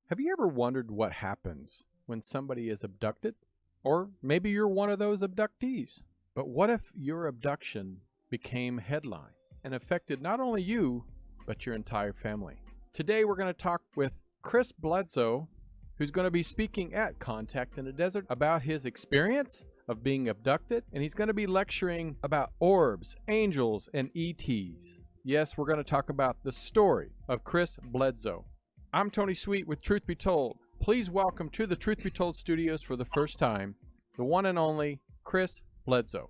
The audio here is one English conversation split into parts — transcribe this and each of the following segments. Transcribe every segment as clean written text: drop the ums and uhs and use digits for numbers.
Have you ever wondered what happens when somebody is abducted? Or maybe you're one of those abductees. But what if your abduction became headline and affected not only you, but your entire family? Today we're going to talk with Chris Bledsoe, who's going to be speaking at Contact in the Desert about his experience of being abducted, and he's going to be lecturing about orbs, angels, and ETs. Yes, we're going to talk about the story of Chris Bledsoe. I'm Tony Sweet with Truth Be Told. Please welcome to the Truth Be Told studios for the first time, the one and only Chris Bledsoe.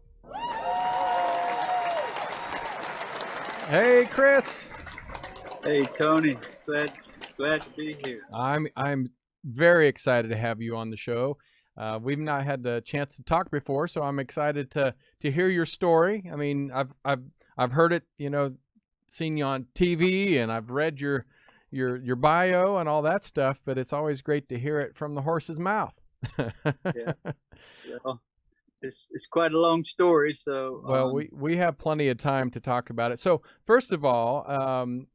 Hey, Chris. Hey, Tony. Glad to be here. I'm very excited to have you on the show. We've not had the chance to talk before, so I'm excited to hear your story. I mean, I've heard it, seen you on TV, and I've read your bio and all that stuff, but it's always great to hear it from the horse's mouth. Yeah. Well, it's quite a long story, so well, we have plenty of time to talk about it. So first of all,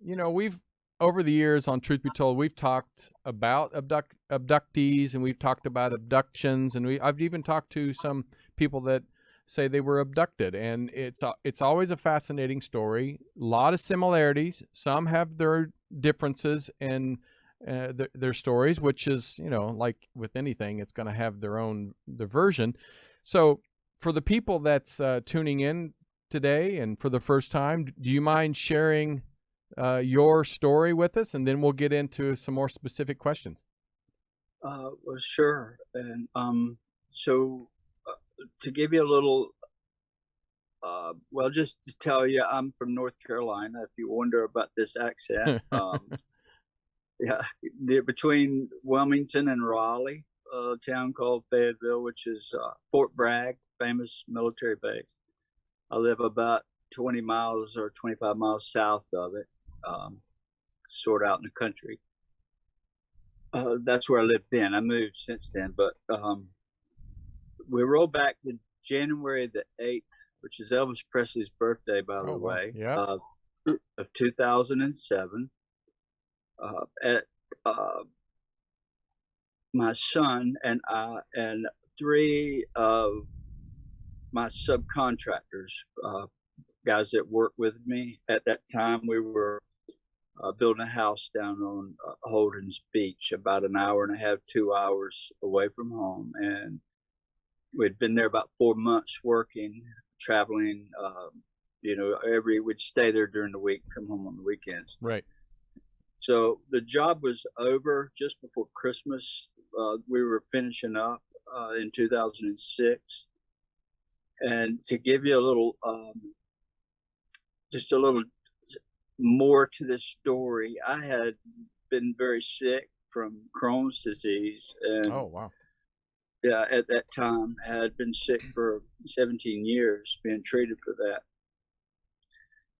we've over the years on Truth Be Told, we've talked about abductees, and we've talked about abductions, and I've even talked to some people that say they were abducted, and it's always a fascinating story. A lot of similarities. Some have their differences in their stories, which is, like with anything, it's going to have their version. So for the people that's tuning in today and for the first time, do you mind sharing your story with us, and then we'll get into some more specific questions? well, sure. And so to give you a little, well, just to tell you, I'm from North Carolina. If you wonder about this accent, yeah, between Wilmington and Raleigh, a town called Fayetteville, which is Fort Bragg, famous military base. I live about 20 miles or 25 miles south of it, sort of out in the country. That's where I lived then. I moved since then, but we roll back to January the 8th, which is Elvis Presley's birthday, by the way, yeah. Of 2007. At my son and I and three of my subcontractors, guys that worked with me at that time, we were building a house down on Holden's Beach, about an hour and a half, 2 hours away from home. And we'd been there about 4 months working, traveling, we'd stay there during the week, come home on the weekends. Right. So the job was over just before Christmas. We were finishing up in 2006. And to give you a little, just a little more to this story, I had been very sick from Crohn's disease. And oh, wow. Yeah, at that time, I had been sick for 17 years, being treated for that.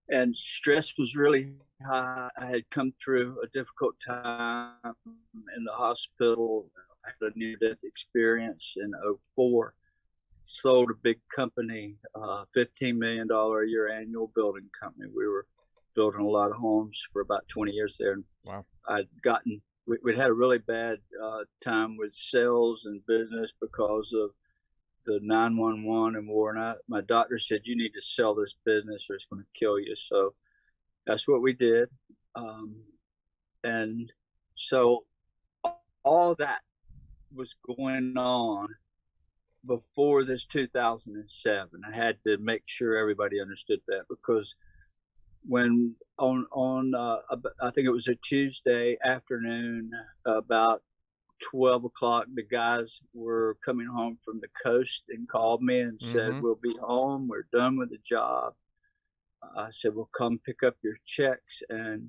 And stress was really high. I had come through a difficult time in the hospital. I had a near-death experience in 2004. Sold a big company, $15 million a year annual building company. We were building a lot of homes for about 20 years there. Wow. We'd had a really bad time with sales and business because of the 911 and war. And my doctor said, you need to sell this business or it's going to kill you. So that's what we did. And so all that was going on before this 2007. I had to make sure everybody understood that, because when I think it was a Tuesday afternoon, about 12 o'clock, the guys were coming home from the coast and called me and said, we'll be home, we're done with the job. I said, well, come pick up your checks. And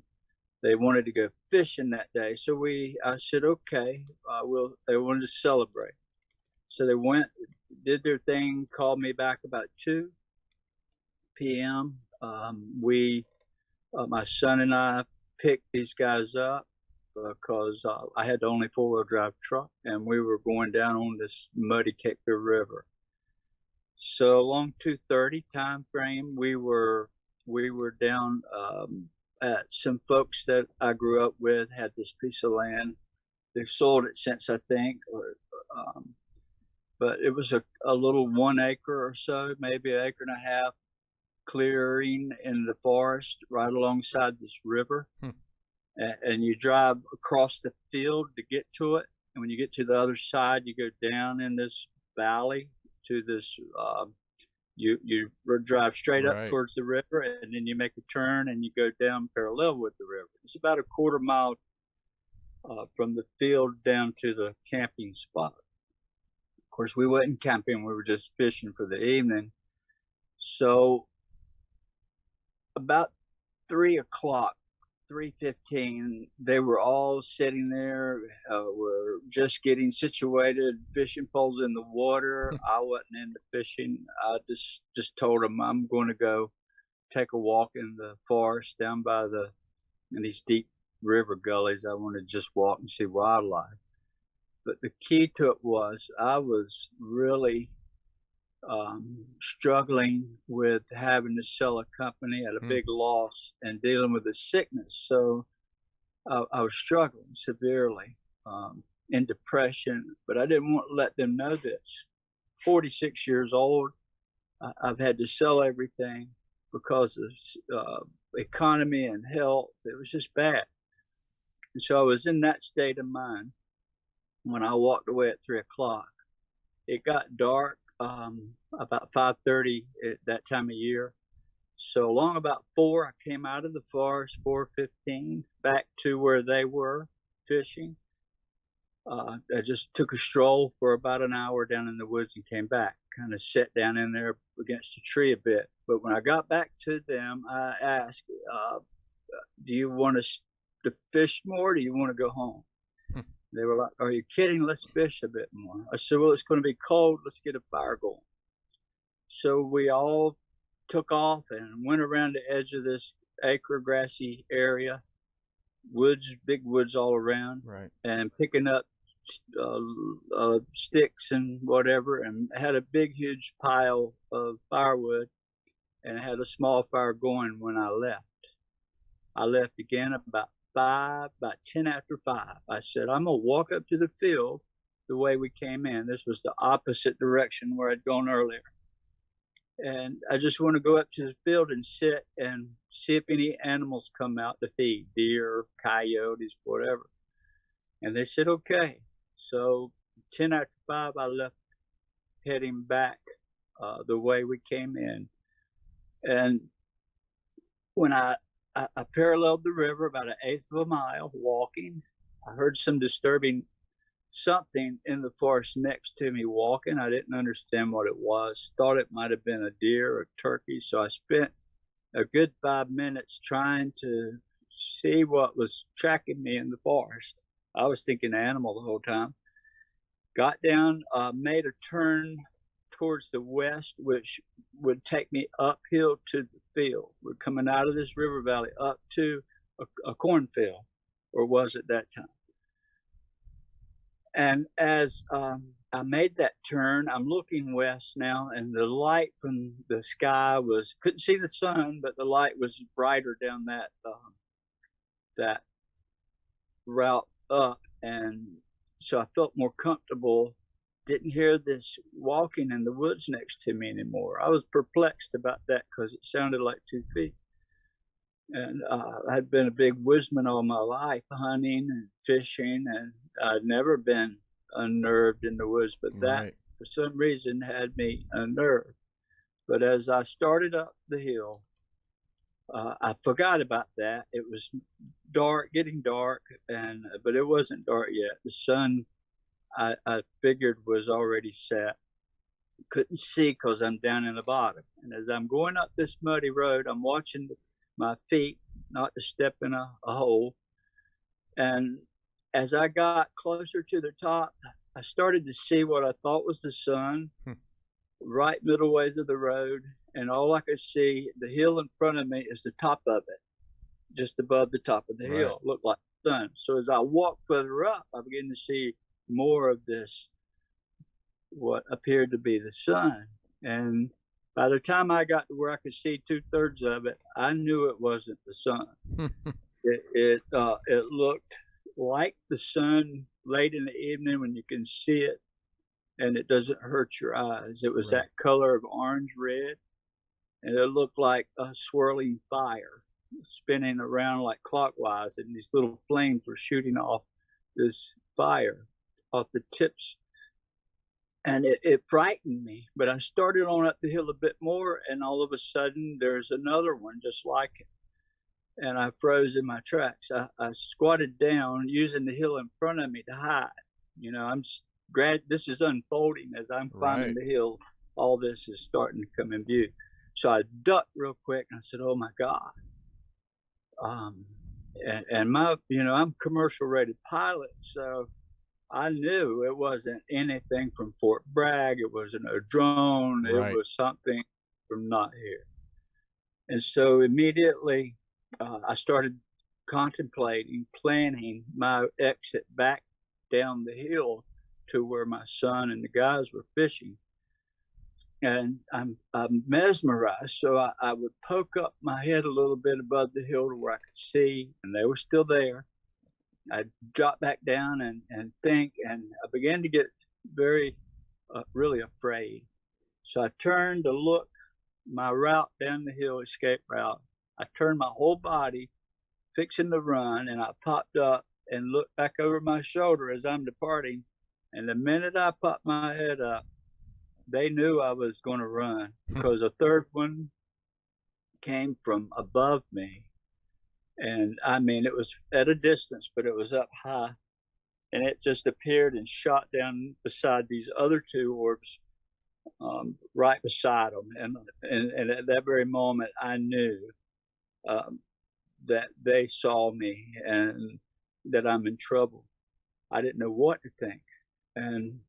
they wanted to go fishing that day. So I said, okay, they wanted to celebrate. So they went, did their thing, called me back about 2 p.m. My son and I picked these guys up because I had the only four-wheel drive truck, and we were going down on this muddy Cape Fear River. So along 2:30 time frame, we were down at some folks that I grew up with, had this piece of land they've sold it since, I think, but it was a little 1 acre or so, maybe an acre and a half clearing in the forest right alongside this river. And you drive across the field to get to it. And when you get to the other side, you go down in this valley to this, you drive straight up towards the river, and then you make a turn and you go down parallel with the river. It's about a quarter mile from the field down to the camping spot. Of course, we wasn't camping, we were just fishing for the evening. So about 3 o'clock, 3:15, they were all sitting there. We're just getting situated, fishing poles in the water. I wasn't into fishing. I just told them I'm going to go take a walk in the forest down by in these deep river gullies. I want to just walk and see wildlife. But the key to it was I was really struggling with having to sell a company at a big loss and dealing with the sickness. So I was struggling severely in depression, but I didn't want to let them know this. 46 years old, I've had to sell everything because of economy and health. It was just bad. And so I was in that state of mind when I walked away at 3 o'clock. It got dark about 5:30 at that time of year. So along about 4, I came out of the forest, 4:15, back to where they were fishing. I just took a stroll for about an hour down in the woods and came back, kind of sat down in there against a tree a bit. But when I got back to them, I asked, do you want us to fish more, or do you want to go home? They were like, are you kidding? Let's fish a bit more. I said, well, it's going to be cold. Let's get a fire going. So we all took off and went around the edge of this acre grassy area, woods, big woods all around, and picking up sticks and whatever, and had a big, huge pile of firewood, and had a small fire going when I left. I left again about 10 after 5. I said, I'm going to walk up to the field the way we came in. This was the opposite direction where I'd gone earlier. And I just want to go up to the field and sit and see if any animals come out to feed, deer, coyotes, whatever. And they said, okay. So 10 after 5, I left heading back the way we came in. And when I paralleled the river about 1/8 of a mile walking. I heard some disturbing something in the forest next to me walking. I didn't understand what it was. Thought it might have been a deer or a turkey. So I spent a good 5 minutes trying to see what was tracking me in the forest. I was thinking animal the whole time. Got down, made a turn towards the west, which would take me uphill to the field. We're coming out of this river valley up to a cornfield, or was at that time. And as I made that turn, I'm looking west now, and the light from the sky couldn't see the sun, but the light was brighter down that route up. And so I felt more comfortable. Didn't hear this walking in the woods next to me anymore. I was perplexed about that because it sounded like 2 feet. And I'd been a big woodsman all my life, hunting and fishing, and I'd never been unnerved in the woods, but that for some reason had me unnerved. But as I started up the hill, I forgot about that. It was dark, getting dark, but it wasn't dark yet. The sun, I figured, was already set. Couldn't see because I'm down in the bottom. And as I'm going up this muddy road, I'm watching my feet not to step in a hole. And as I got closer to the top, I started to see what I thought was the sun, right middle ways of the road. And all I could see, the hill in front of me, is the top of it, just above the top of the hill. It looked like the sun. So as I walked further up, I began to see more of this, what appeared to be the sun. And by the time I got to where I could see 2/3 of it, I knew it wasn't the sun. It looked like the sun late in the evening when you can see it and it doesn't hurt your eyes. It was Right. that color of orange red, and it looked like a swirling fire spinning around like clockwise, and these little flames were shooting off this fire off the tips. And it frightened me, but I started on up the hill a bit more, and all of a sudden there's another one just like it. And I froze in my tracks. I squatted down using the hill in front of me to hide. You know, this is unfolding as I'm climbing the hill. All this is starting to come in view. So I ducked real quick and I said, "Oh my God." And my, I'm commercial rated pilot, so I knew it wasn't anything from Fort Bragg. It wasn't a drone. It was something from not here. And so immediately I started contemplating, planning my exit back down the hill to where my son and the guys were fishing. And I'm mesmerized, so I would poke up my head a little bit above the hill to where I could see, and they were still there. I'd drop back down and think, and I began to get very, really afraid. So I turned to look my route down the hill, escape route. I turned my whole body, fixing to run, and I popped up and looked back over my shoulder as I'm departing. And the minute I popped my head up, they knew I was going to run, because a third one came from above me. And I mean, it was at a distance, but it was up high. And it just appeared and shot down beside these other two orbs, right beside them. And at that very moment, I knew that they saw me and that I'm in trouble. I didn't know what to think. And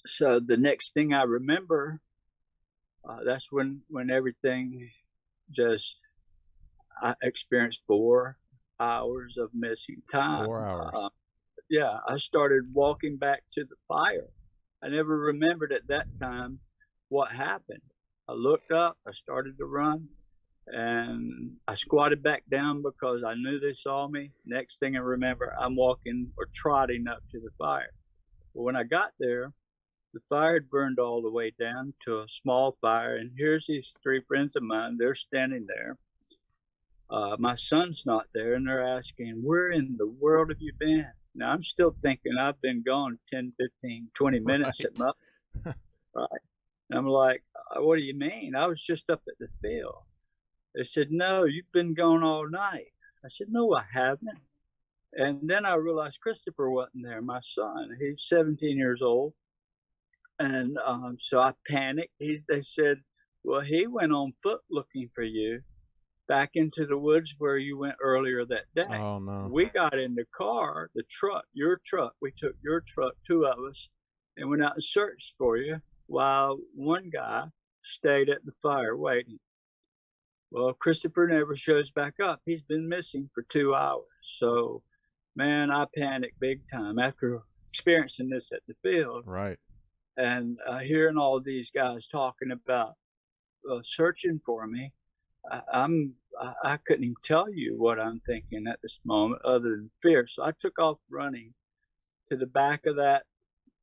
so the next thing I remember, that's when everything just, I experienced 4 hours of missing time. 4 hours. Yeah, I started walking back to the fire. I never remembered at that time what happened. I looked up, I started to run, and I squatted back down because I knew they saw me. Next thing I remember, I'm walking or trotting up to the fire. But when I got there, the fire had burned all the way down to a small fire, and here's these 3 friends of mine. They're standing there. My son's not there, and they're asking, "Where in the world have you been?" Now, I'm still thinking I've been gone 10, 15, 20 minutes at most. Right. And I'm like, "What do you mean? I was just up at the field." They said, "No, you've been gone all night." I said, "No, I haven't." And then I realized Christopher wasn't there, my son. He's 17 years old. And so I panicked. They said, "Well, he went on foot looking for you back into the woods where you went earlier that day." Oh, no. We got in the car, the truck, your truck. We took your truck, 2 of us, and went out and searched for you while one guy stayed at the fire waiting. Well, Christopher never shows back up. He's been missing for 2 hours. So, man, I panicked big time after experiencing this at the field. Right. And hearing all these guys talking about searching for me. I couldn't even tell you what I'm thinking at this moment other than fear. So I took off running to the back of that,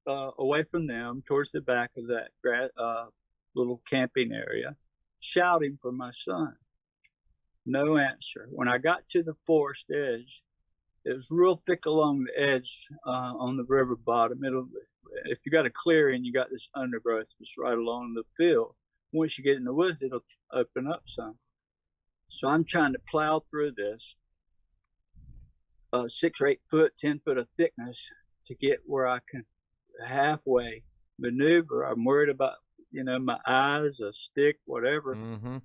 away from them, towards the back of that little camping area, shouting for my son. No answer. When I got to the forest edge, it was real thick along the edge on the river bottom. If you got a clearing, you got this undergrowth just right along the field. Once you get in the woods, it'll open up some. So I'm trying to plow through this 6 or 8 foot, 10 foot of thickness to get where I can halfway maneuver. I'm worried about, my eyes, a stick, whatever,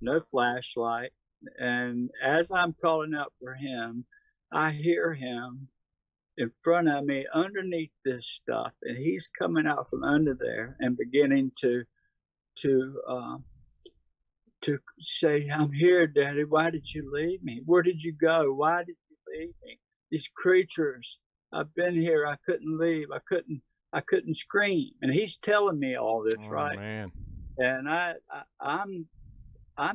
no flashlight. And as I'm calling out for him, I hear him in front of me underneath this stuff, and he's coming out from under there and beginning to say, "I'm here, Daddy. Why did you leave me? Where did you go? Why did you leave me? These creatures, I've been here. I couldn't leave. I couldn't scream." And he's telling me all this, right? Man. And I'm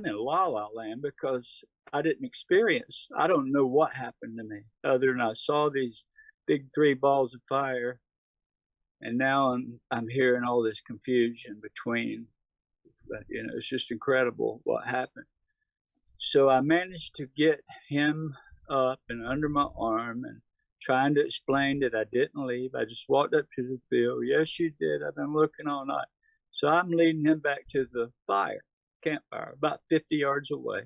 in la la land because I didn't experience. I don't know what happened to me other than I saw these big 3 balls of fire. And now I'm hearing all this confusion between, but, you know, it's just incredible what happened. So I managed to get him up and under my arm and trying to explain that I didn't leave. I just walked up to the field. Yes, you did. I've been looking all night. So I'm leading him back to the campfire, about 50 yards away.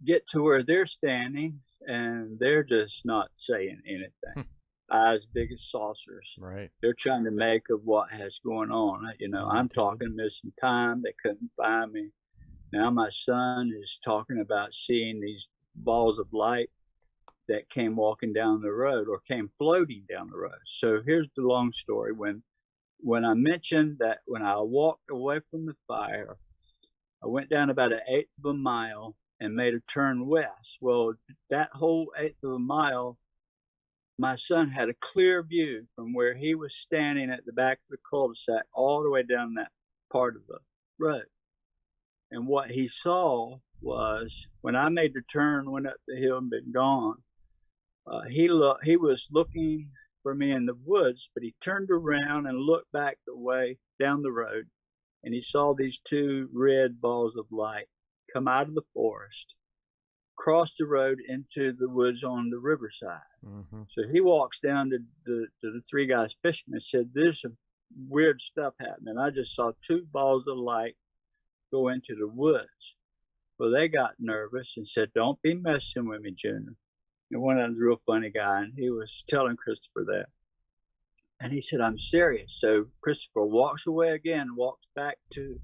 Get to where they're standing, and they're just not saying anything. Eyes big as saucers. Right. They're trying to make of what has going on. You know, I'm talking missing time. They couldn't find me. Now my son is talking about seeing these balls of light that came walking down the road or came floating down the road. So here's the long story. When I mentioned that when I walked away from the fire, I went down about 1/8 of a mile and made a turn west. Well, that whole 1/8 of a mile, my son had a clear view from where he was standing at the back of the cul-de-sac all the way down that part of the road. And what he saw was when I made the turn, went up the hill and been gone, he was looking for me in the woods, but he turned around and looked back the way down the road, and he saw these 2 red balls of light come out of the forest, cross the road into the woods on the riverside. Mm-hmm. So he walks down to the 3 guys fishing and said, "There's some weird stuff happening. I just saw 2 balls of light go into the woods." Well, they got nervous and said, "Don't be messing with me, Junior." And one of them's a real funny guy, and he was telling Christopher that. And he said, "I'm serious." So Christopher walks away again, walks back to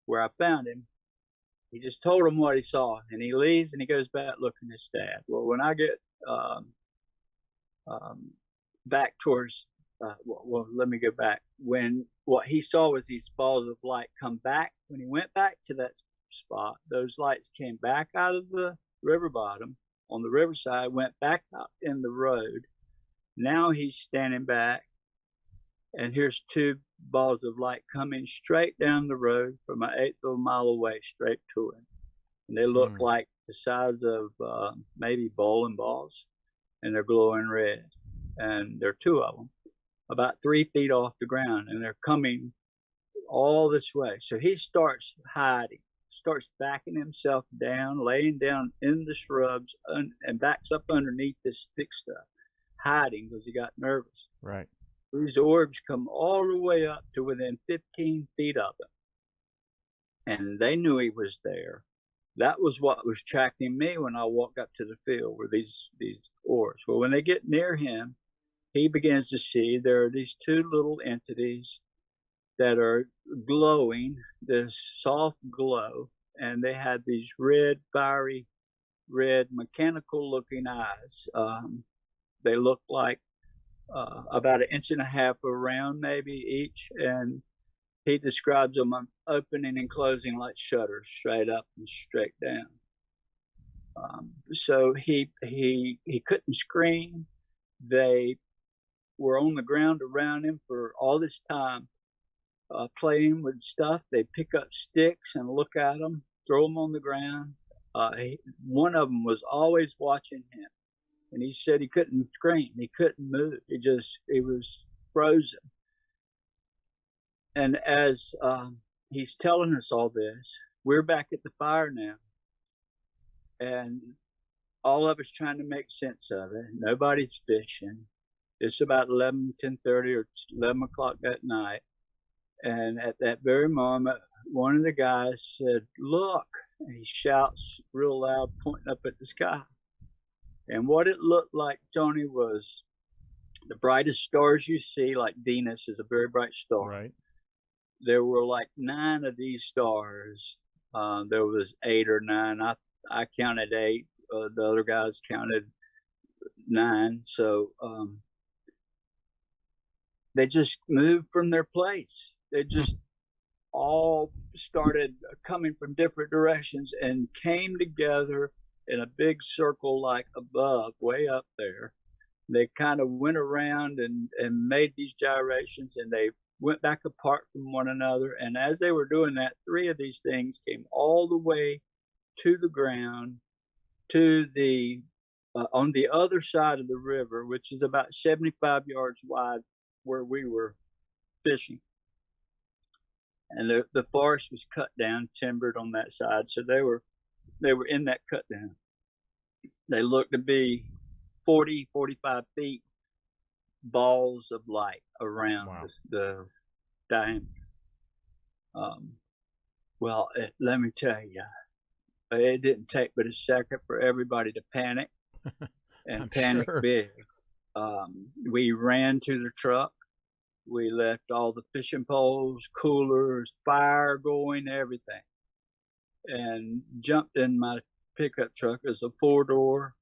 where I found him. He just told him what he saw, and he leaves and he goes back looking at his dad. Well, when I get back towards, well, let me go back. When what he saw was these balls of light come back. When he went back to that spot, those lights came back out of the river bottom on the riverside, went back out in the road. Now he's standing back, and here's 2 balls of light coming straight down the road from 1/8 of a mile away, straight to him. And they look like the size of maybe bowling balls, and they're glowing red. And there are 2 of them, about 3 feet off the ground, and they're coming all this way. So he starts hiding, starts backing himself down, laying down in the shrubs, and backs up underneath this thick stuff, hiding because he got nervous. Right. These orbs come all the way up to within 15 feet of him. And they knew he was there. That was what was attracting me when I walked up to the field, were these orbs. Well, when they get near him, he begins to see there are these 2 little entities that are glowing, this soft glow, and they had these red, fiery, red, mechanical-looking eyes. They look like about 1.5 inches around, maybe each, and he describes them opening and closing like shutters, straight up and straight down. So he couldn't scream. They were on the ground around him for all this time, playing with stuff. They pick up sticks and look at them, throw them on the ground. One of them was always watching him, and he said he couldn't scream, he couldn't move. He was frozen. And as he's telling us all this, we're back at the fire now, and all of us trying to make sense of it. Nobody's fishing. It's about 10:30 or 11 o'clock that night. And at that very moment, one of the guys said, "Look," and he shouts real loud, pointing up at the sky. And what it looked like, Tony, was the brightest stars you see, like Venus is a very bright star. Right. There were like 9 of these stars. There was 8 or 9. I counted 8. The other guys counted 9. So they just moved from their place. They just all started coming from different directions and came together in a big circle, like above, way up there. They kind of went around and made these gyrations, and they went back apart from one another. And as they were doing that, 3 of these things came all the way to the ground, to the on the other side of the river, which is about 75 yards wide, where we were fishing. And the forest was cut down, timbered on that side, so they were in that cut down. They looked to be 40, 45 feet balls of light around the diameter. Well, let me tell you, it didn't take but a second for everybody to panic, and panic big. We ran to the truck. We left all the fishing poles, coolers, fire going, everything, and jumped in my pickup truck. It was a 4-door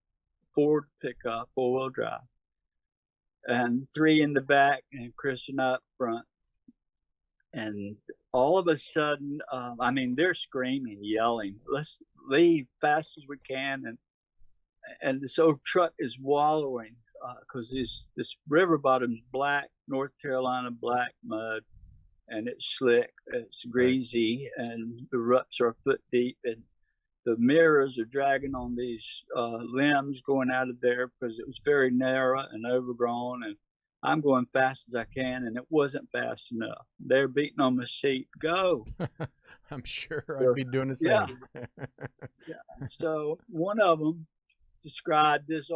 Ford pickup, 4-wheel drive, and 3 in the back, and Chris and I up front. And all of a sudden, I mean, they're screaming, yelling, "Let's leave fast as we can!" And this old truck is wallowing because this river bottom's black, North Carolina black mud, and it's slick, it's greasy, and the ruts are a foot deep, and the mirrors are dragging on these limbs going out of there because it was very narrow and overgrown, and I'm going fast as I can, and it wasn't fast enough. They're beating on my seat. Go. I'm sure I'd be doing the same. Yeah. So one of them described this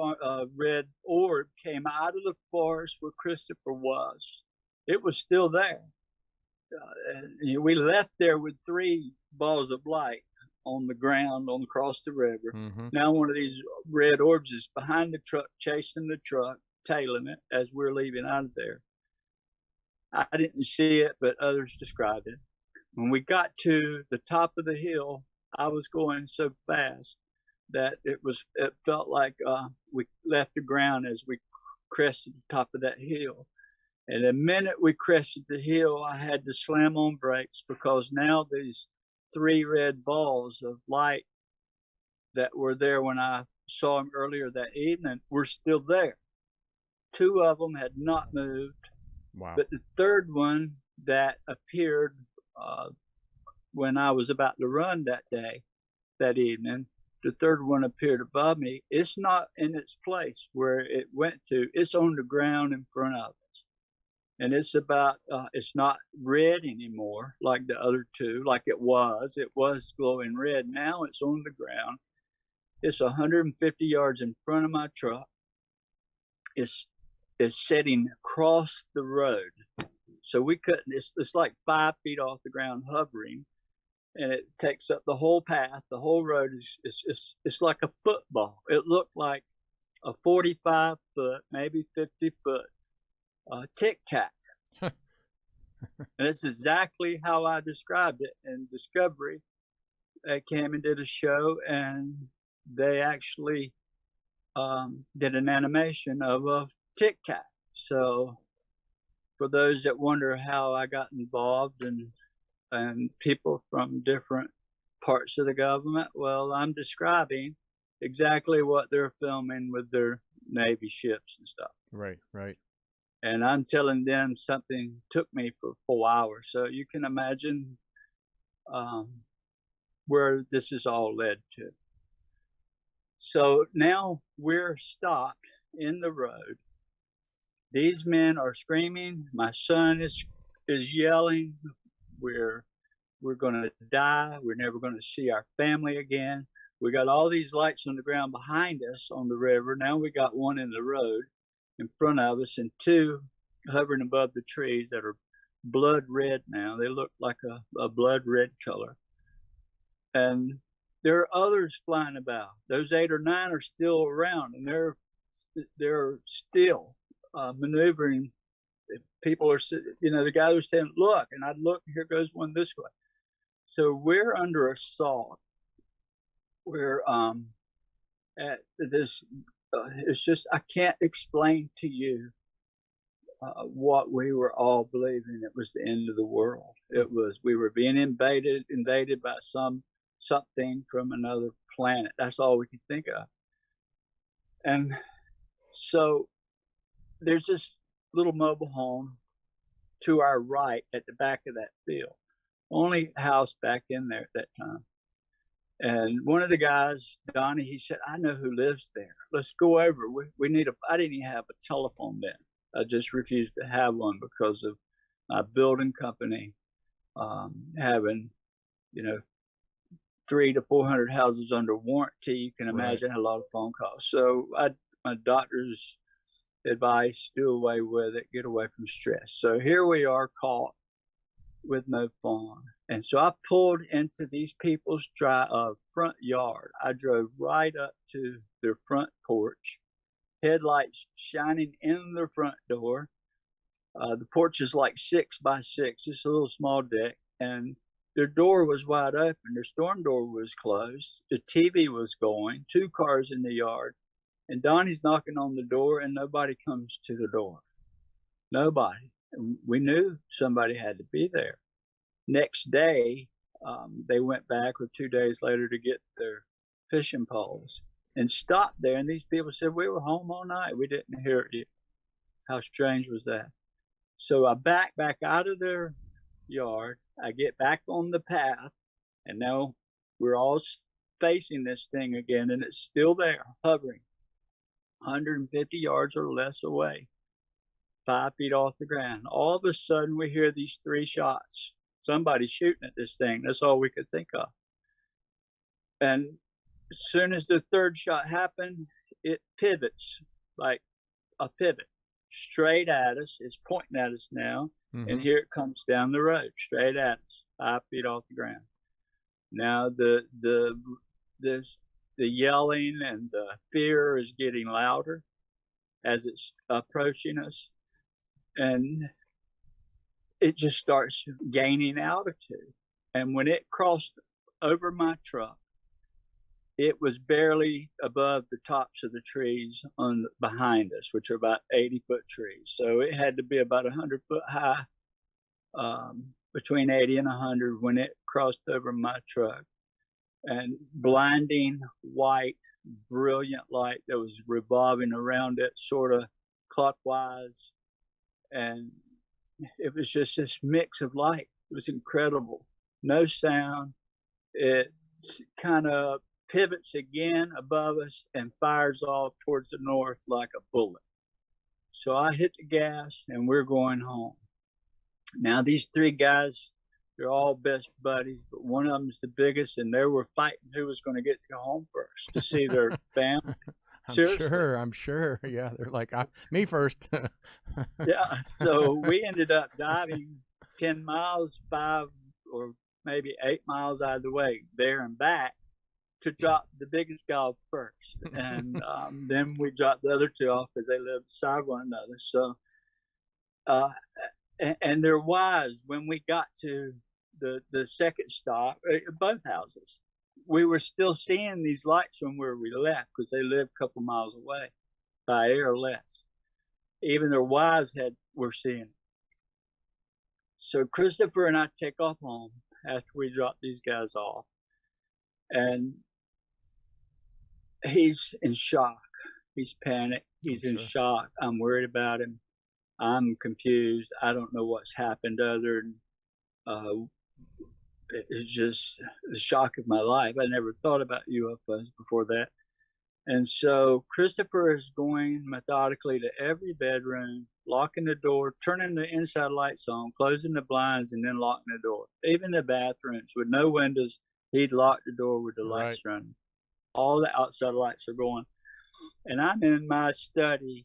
red orb came out of the forest where Christopher was. It was still there. And we left there with 3 balls of light on the ground across the river. Now one of these red orbs is behind the truck, chasing the truck, tailing it as we're leaving out of there. I didn't see it, but others described it. When we got to the top of the hill, I was going so fast that it felt like we left the ground as we crested the top of that hill. And the minute we crested the hill, I had to slam on brakes because now these 3 red balls of light that were there when I saw them earlier that evening were still there. 2 of them had not moved. Wow. But the third one that appeared when I was about to run that evening, the third one appeared above me. It's not in its place where it went to. It's on the ground in front of us. And it's it's not red anymore like the other 2, like it was. It was glowing red. Now it's on the ground. It's 150 yards in front of my truck. It's sitting across the road. So we couldn't, it's like 5 feet off the ground hovering, and it takes up the whole path. The whole road it's like a football. It looked like a 45-foot, maybe 50-foot tic-tac. And it's exactly how I described it in Discovery. They came and did a show, and they actually did an animation of a tic-tac. So for those that wonder how I got involved and people from different parts of the government, well, I'm describing exactly what they're filming with their Navy ships and stuff. Right. And I'm telling them something took me for 4 hours. So you can imagine where this is all led to. So now we're stopped in the road. These men are screaming. My son is yelling. We're going to die. We're never going to see our family again. We got all these lights on the ground behind us on the river. Now we got one in the road in front of us, and 2 hovering above the trees that are blood red now. They look like a blood red color. And there are others flying about. Those 8 or 9 are still around, and they're still maneuvering. People are, the guy was saying, "Look," and I'd look, and here goes one this way. So we're under assault. We're at this. It's just, I can't explain to you what we were all believing. It was the end of the world. We were being invaded by something from another planet. That's all we could think of. And so there's this little mobile home to our right at the back of that field. Only house back in there at that time. And one of the guys, Donnie, he said, I know who lives there. Let's go over. We need I didn't even have a telephone then. I just refused to have one because of my building company having, 300 to 400 houses under warranty. You can imagine a lot of phone calls. So my doctor's advice, do away with it, get away from stress. So here we are caught with no phone. And so I pulled into these people's front yard. I drove right up to their front porch, headlights shining in their front door. The porch is like 6 by 6, just a little small deck, and their door was wide open. Their storm door was closed. The TV was going, 2 cars in the yard, and Donnie's knocking on the door, and nobody comes to the door. Nobody. And we knew somebody had to be there. Next day, they went back, or 2 days later, to get their fishing poles and stopped there. And these people said, we were home all night. We didn't hear you. How strange was that? So I back out of their yard. I get back on the path, and now we're all facing this thing again, and it's still there, hovering 150 yards or less away, 5 feet off the ground. All of a sudden, we hear these 3 shots. Somebody's shooting at this thing. That's all we could think of. And as soon as the 3rd shot happened, it pivots like a pivot straight at us. It's pointing at us now. And here it comes down the road, straight at us, 5 feet off the ground. Now the yelling and the fear is getting louder as it's approaching us, and it just starts gaining altitude. And when it crossed over my truck, it was barely above the tops of the trees behind us, which are about 80-foot trees. So it had to be about 100 foot high, between 80 and 100 when it crossed over my truck. And blinding white, brilliant light that was revolving around it, sort of clockwise. And it was just this mix of light. It was incredible. No sound. It kind of pivots again above us and fires off towards the north like a bullet. So I hit the gas and we're going home. Now these 3 guys, they're all best buddies, but one of them's the biggest, and they were fighting who was going to get to go home first to see their family. I'm sure. Yeah, they're like, me first. Yeah, so we ended up diving 10 miles, 5 or maybe 8 miles out of the way, there and back, to drop the biggest guy off first. And then we dropped the other 2 off because they lived beside one another. So, and they're wise. When we got to the second stop, both houses, we were still seeing these lights from where we left because they lived a couple miles away by air or less. Even their wives were seeing it. So Christopher and I take off home after we drop these guys off, and he's in shock. He's panicked. He's in shock. I'm worried about him. I'm confused. I don't know what's happened other than it's just the shock of my life. I never thought about UFOs before that. And so Christopher is going methodically to every bedroom, locking the door, turning the inside lights on, closing the blinds, and then locking the door. Even the bathrooms with no windows, he'd lock the door with the lights running. All the outside lights are going. And I'm in my study,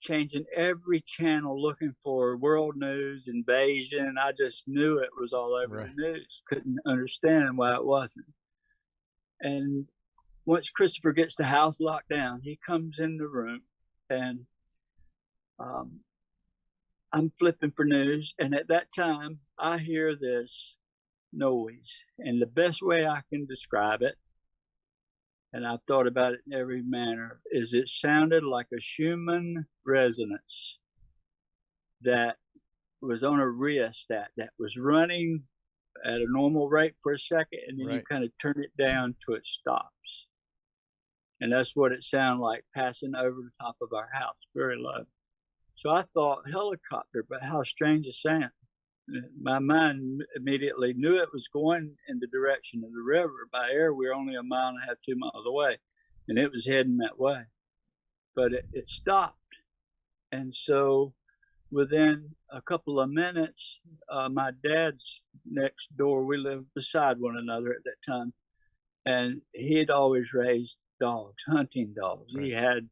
changing every channel, looking for world news, invasion. I just knew it was all over the news. Couldn't understand why it wasn't. And once Christopher gets the house locked down, he comes in the room, and I'm flipping for news. And at that time, I hear this noise. And the best way I can describe it, and I've thought about it in every manner, is it sounded like a Schumann resonance that was on a rheostat that was running at a normal rate for a second, and then you kind of turn it down till it stops. And that's what it sounded like, passing over the top of our house, very low. So I thought helicopter, but how strange it sounds. My mind immediately knew it was going in the direction of the river. By air, we were only a mile and a half, 2 miles away, and it was heading that way. But it stopped. And so within a couple of minutes, my dad's next door, we lived beside one another at that time, and he had always raised dogs, hunting dogs. Right. He had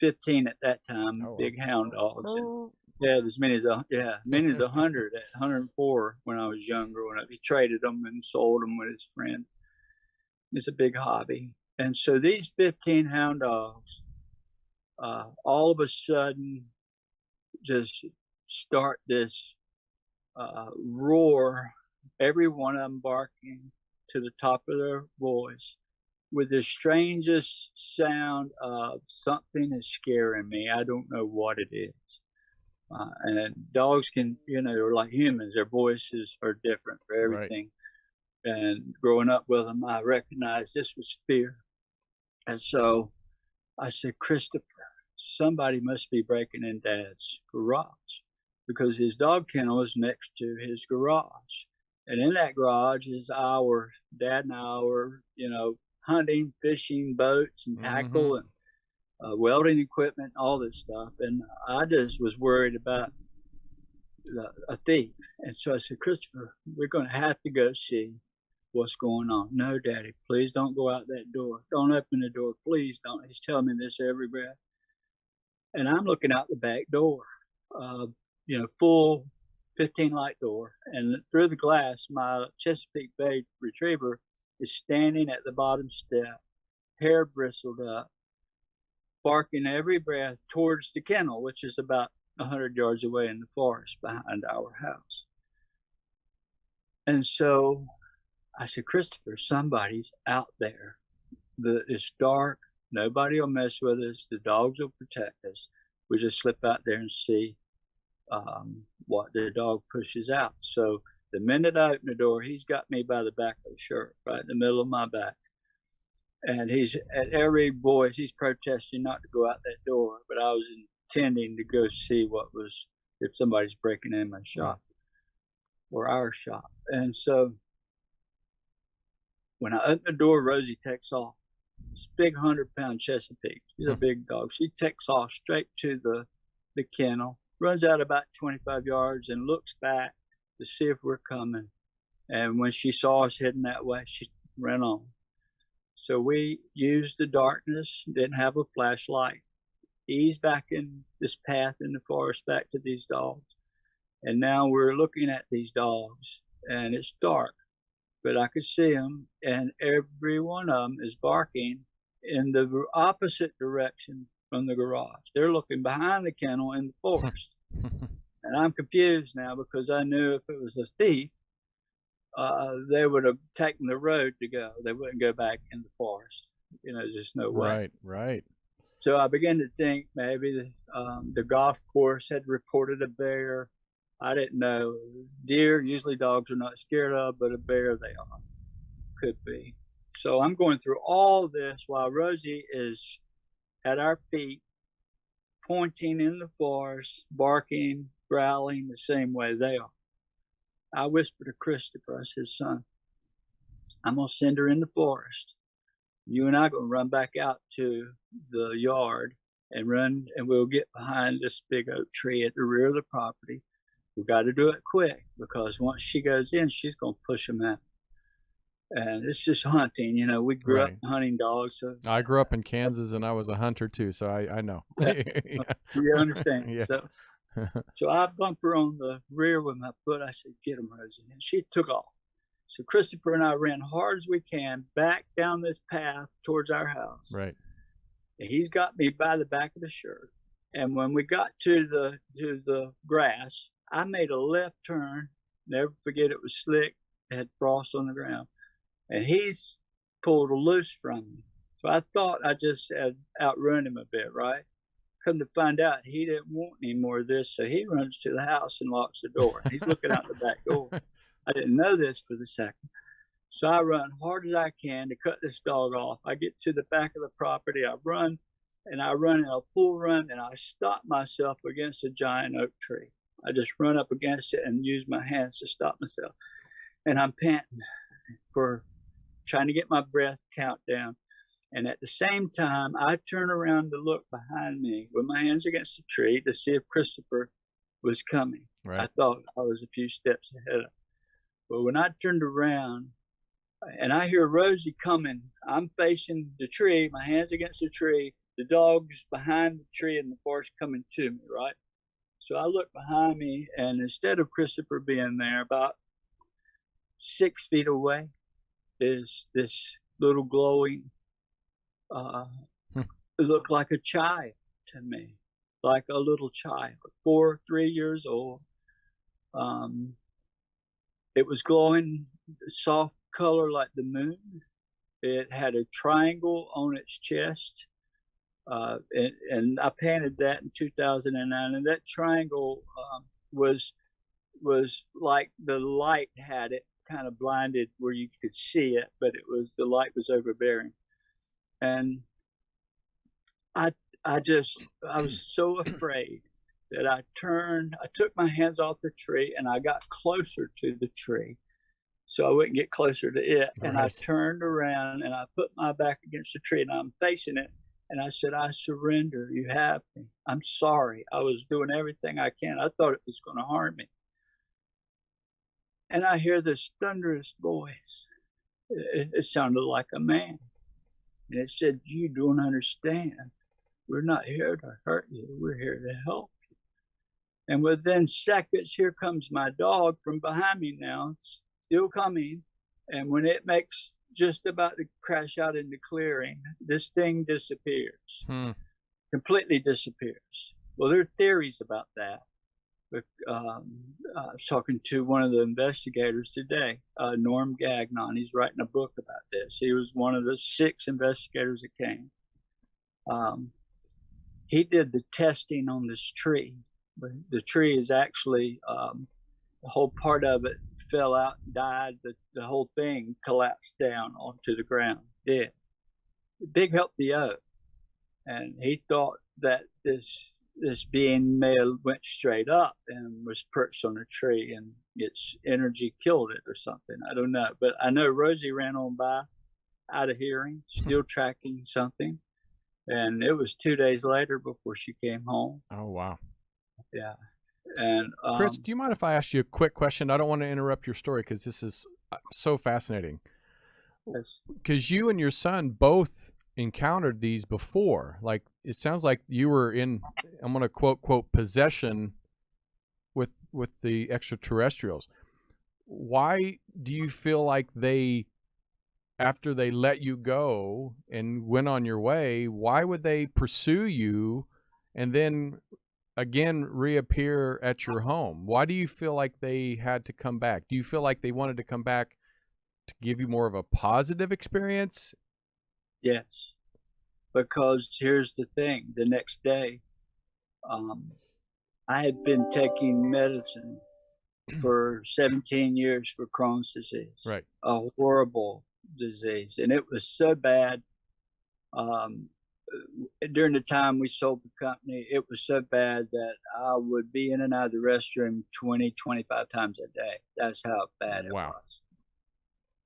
15 at that time, big hound dogs. And he had as many as 100 at 104 when I was young growing up. He traded them and sold them with his friend. It's a big hobby. And so these 15 hound dogs, all of a sudden, just start this roar, every one of them barking to the top of their voice with the strangest sound of something is scaring me. I don't know what it is. And dogs can, they're like humans. Their voices are different for everything. Right. And growing up with them, I recognized this was fear. And so I said, Christopher, somebody must be breaking in Dad's garage, because his dog kennel is next to his garage. And in that garage is our dad and our, hunting, fishing, boats and tackle and welding equipment, all this stuff. And I just was worried about a thief. And so I said, Christopher, we're going to have to go see what's going on. No, Daddy, please don't go out that door. Don't open the door. Please don't. He's telling me this every breath. And I'm looking out the back door, full 15 light door. And through the glass, my Chesapeake Bay retriever is standing at the bottom step, hair bristled up, barking every breath towards the kennel, which is about 100 yards away in the forest behind our house. And so I said, Christopher, somebody's out there. It's dark. Nobody will mess with us. The dogs will protect us. We just slip out there and see what the dog pushes out. So the minute I open the door, he's got me by the back of the shirt, right in the middle of my back. And he's at every voice, he's protesting not to go out that door. But I was intending to go see what was, if somebody's breaking in my shop or our shop. And so when I open the door, Rosie takes off. This big 100-pound Chesapeake. She's a big dog. She takes off straight to the kennel, runs out about 25 yards and looks back to see if we're coming. And when she saw us heading that way, she ran on. So we used the darkness, didn't have a flashlight, eased back in this path in the forest back to these dogs. And now we're looking at these dogs, and it's dark, but I could see them, and every one of them is barking in the opposite direction from the garage. They're looking behind the kennel in the forest. And I'm confused now, because I knew if it was a thief, they would have taken the road to go. They wouldn't go back in the forest. Just no way. Right. So I began to think maybe the golf course had reported a bear. I didn't know. Deer, usually dogs are not scared of, but a bear they are. Could be. So I'm going through all this while Rosie is at our feet, pointing in the forest, barking, growling the same way they are. I whispered to Christopher, I said, son, I'm going to send her in the forest. You and I are going to run back out to the yard and run, and we'll get behind this big oak tree at the rear of the property. We've got to do it quick, because once she goes in, she's going to push them out. And it's just hunting. We grew up hunting dogs. So I grew up in Kansas, and I was a hunter too, so I know. You understand. Yeah. So I bumped her on the rear with my foot. I said, get him, Rosie. And she took off. So Christopher and I ran hard as we can back down this path towards our house. Right. And he's got me by the back of the shirt. And when we got to the grass, I made a left turn. Never forget, it was slick. It had frost on the ground. And he's pulled loose from me. So I thought I just had outrun him a bit, right? Come to find out, he didn't want any more of this, so he runs to the house and locks the door. He's looking out the back door. I didn't know this for the second. So I run hard as I can to cut this dog off. I get to the back of the property. I run in a full run, and I stop myself against a giant oak tree. I just run up against it and use my hands to stop myself. And I'm panting for trying to get my breath count down. And at the same time, I turn around to look behind me with my hands against the tree to see if Christopher was coming. Right. I thought I was a few steps ahead of him. But when I turned around and I hear Rosie coming, I'm facing the tree, my hands against the tree, the dog's behind the tree in the forest coming to me, right? So I look behind me, and instead of Christopher being there, about 6 feet away is this little glowing, it looked like a child to me, like a little child, 3 years old. It was glowing soft color like the moon. It had a triangle on its chest. And I painted that in 2009, and that triangle was like the light had it kind of blinded where you could see it, but the light was overbearing. And I was so afraid that I took my hands off the tree and I got closer to the tree so I wouldn't get closer to it. Right. And I turned around and I put my back against the tree and I'm facing it. And I said, I surrender. You have me. I'm sorry. I was doing everything I can. I thought it was going to harm me. And I hear this thunderous voice. It sounded like a man. And it said, you don't understand. We're not here to hurt you. We're here to help you. And within seconds, here comes my dog from behind me now, still coming. And when it makes just about to crash out in the clearing, this thing disappears, completely disappears. Well, there are theories about that. But I was talking to one of the investigators today, Norm Gagnon. He's writing a book about this. He was one of the 6 investigators that came. He did the testing on this tree. But the tree is actually, the whole part of it fell out, died. The whole thing collapsed down onto the ground, dead. Big help the oak. And he thought that this being may have went straight up and was perched on a tree and its energy killed it or something. I don't know. But I know Rosie ran on by out of hearing, still tracking something. And it was 2 days later before she came home. Oh, wow. Yeah. And Chris, do you mind if I ask you a quick question? I don't want to interrupt your story because this is so fascinating. Because you and your son both encountered these before. Like, it sounds like you were in, I'm going to quote possession with the extraterrestrials. Why do you feel like after they let you go and went on your way, why would they pursue you and then again reappear at your home? Why do you feel like they had to come back? Do you feel like they wanted to come back to give you more of a positive experience? Yes, because here's the thing. The next day, I had been taking medicine for 17 years for Crohn's disease. Right. A horrible disease. And it was so bad. During the time we sold the company, it was so bad that I would be in and out of the restroom 20, 25 times a day. That's how bad it was.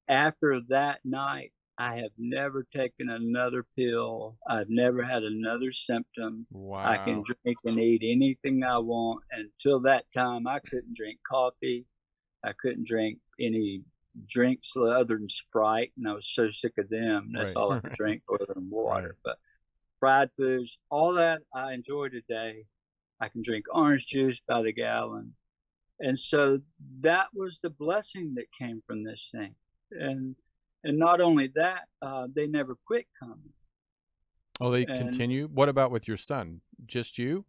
After that night, I have never taken another pill. I've never had another symptom. Wow. I can drink and eat anything I want. Until that time, I couldn't drink coffee. I couldn't drink any drinks other than Sprite, and I was so sick of them. That's all I could drink other than water. Right. But fried foods, all that I enjoy today. I can drink orange juice by the gallon. And so that was the blessing that came from this thing. And not only that, they never quit coming. Oh, they continue? What about with your son? Just you?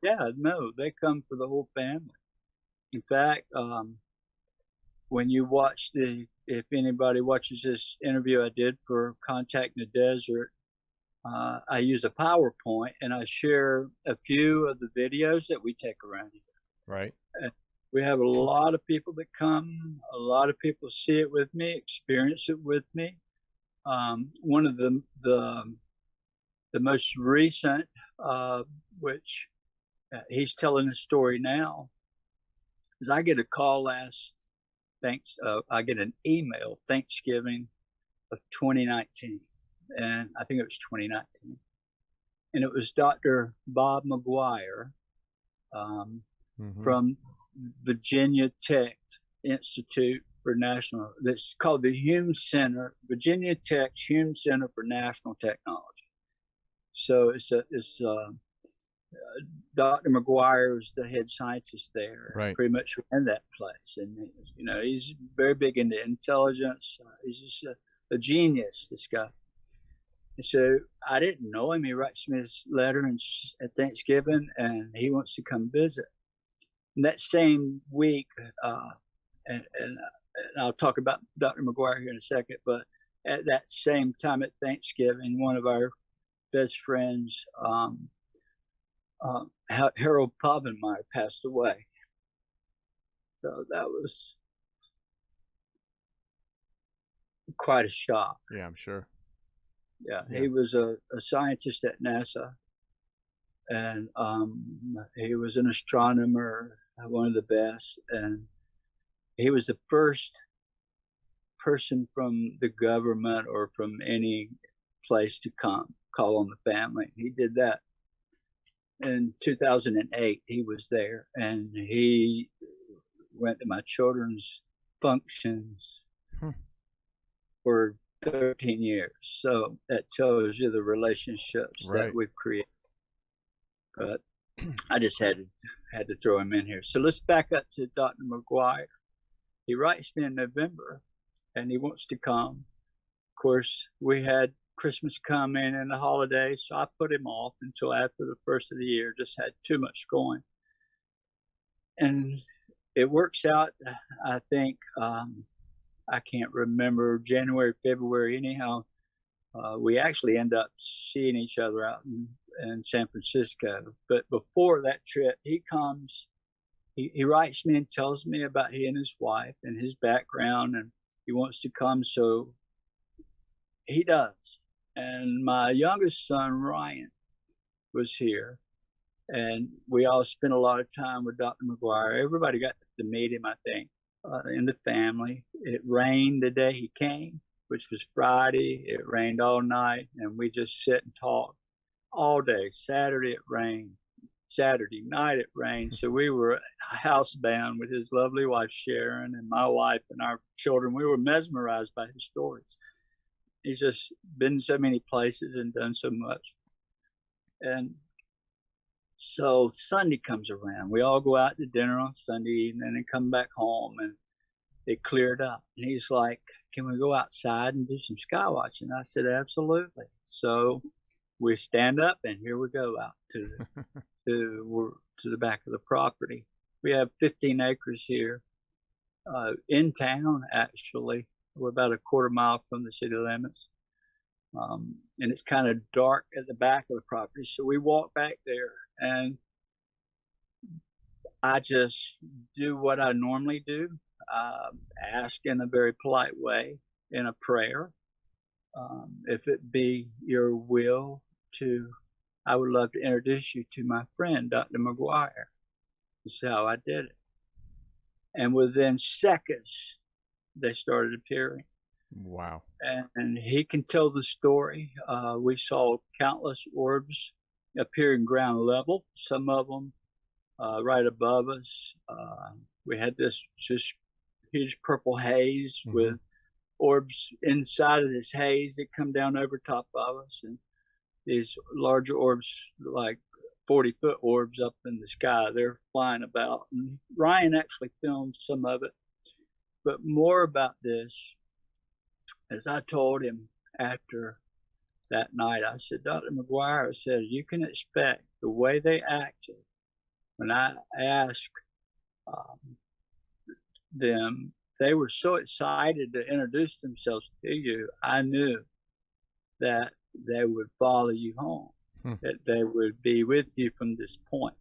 Yeah, no, they come for the whole family. In fact, when you watch if anybody watches this interview I did for Contact in the Desert, I use a PowerPoint and I share a few of the videos that we take around here. Right. And we have a lot of people that come. A lot of people see it with me, experience it with me. One of the most recent, which he's telling a story now, is I get a call I get an email Thanksgiving of 2019, and I think it was 2019, and it was Dr. Bob McGuire from Virginia Tech Institute for National. That's called the Hume Center, Virginia Tech's Hume Center for National Technology. So it's Dr. McGuire is the head scientist there, right. Pretty much ran that place, and he's very big into intelligence. He's just a genius, this guy. And so I didn't know him. He writes me this letter at Thanksgiving, and he wants to come visit. And that same week, and I'll talk about Dr. McGuire here in a second, but at that same time at Thanksgiving, one of our best friends, Harold Povenmire, passed away. So that was quite a shock. Yeah, I'm sure. Yeah, he was a scientist at NASA, and he was an astronomer, one of the best, and he was the first person from the government or from any place to come call on the family. He did that in 2008. He was there, and he went to my children's functions for 13 years. So that tells you the relationships that we've created. But I just had to throw him in here. So let's back up to Dr. McGuire. He writes me in November, and he wants to come. Of course, we had Christmas coming and the holidays, so I put him off until after the first of the year. Just had too much going. And it works out, I think, I can't remember, January, February, anyhow. We actually end up seeing each other out in San Francisco. But before that trip, he comes, he writes me and tells me about he and his wife and his background, and he wants to come, so he does. And my youngest son, Ryan, was here, and we all spent a lot of time with Dr. McGuire. Everybody got to meet him, I think, in the family. It rained the day he came, which was Friday. It rained all night, and we just sit and talk all day. Saturday it rained. Saturday night it rained. So we were housebound with his lovely wife, Sharon, and my wife and our children. We were mesmerized by his stories. He's just been so many places and done so much. And so Sunday comes around. We all go out to dinner on Sunday evening and come back home, and it cleared up. And he's like, can we go outside and do some sky watching? I said, absolutely. So we stand up, and here we go out to the back of the property. We have 15 acres here in town, actually. We're about a quarter mile from the city limits. And it's kind of dark at the back of the property. So we walk back there, and I just do what I normally do. Ask in a very polite way in a prayer. If it be your will I would love to introduce you to my friend, Dr. McGuire. This is how I did it. And within seconds, they started appearing. Wow. And he can tell the story. We saw countless orbs appearing ground level, some of them right above us. We had this just huge purple haze with orbs inside of this haze that come down over top of us, and these larger orbs, like 40-foot orbs up in the sky, they're flying about. And Ryan actually filmed some of it. But more about this, as I told him after that night, I said, Dr. McGuire, I said, you can expect the way they acted when I asked them. They were so excited to introduce themselves to you. I knew that they would follow you home, that they would be with you from this point.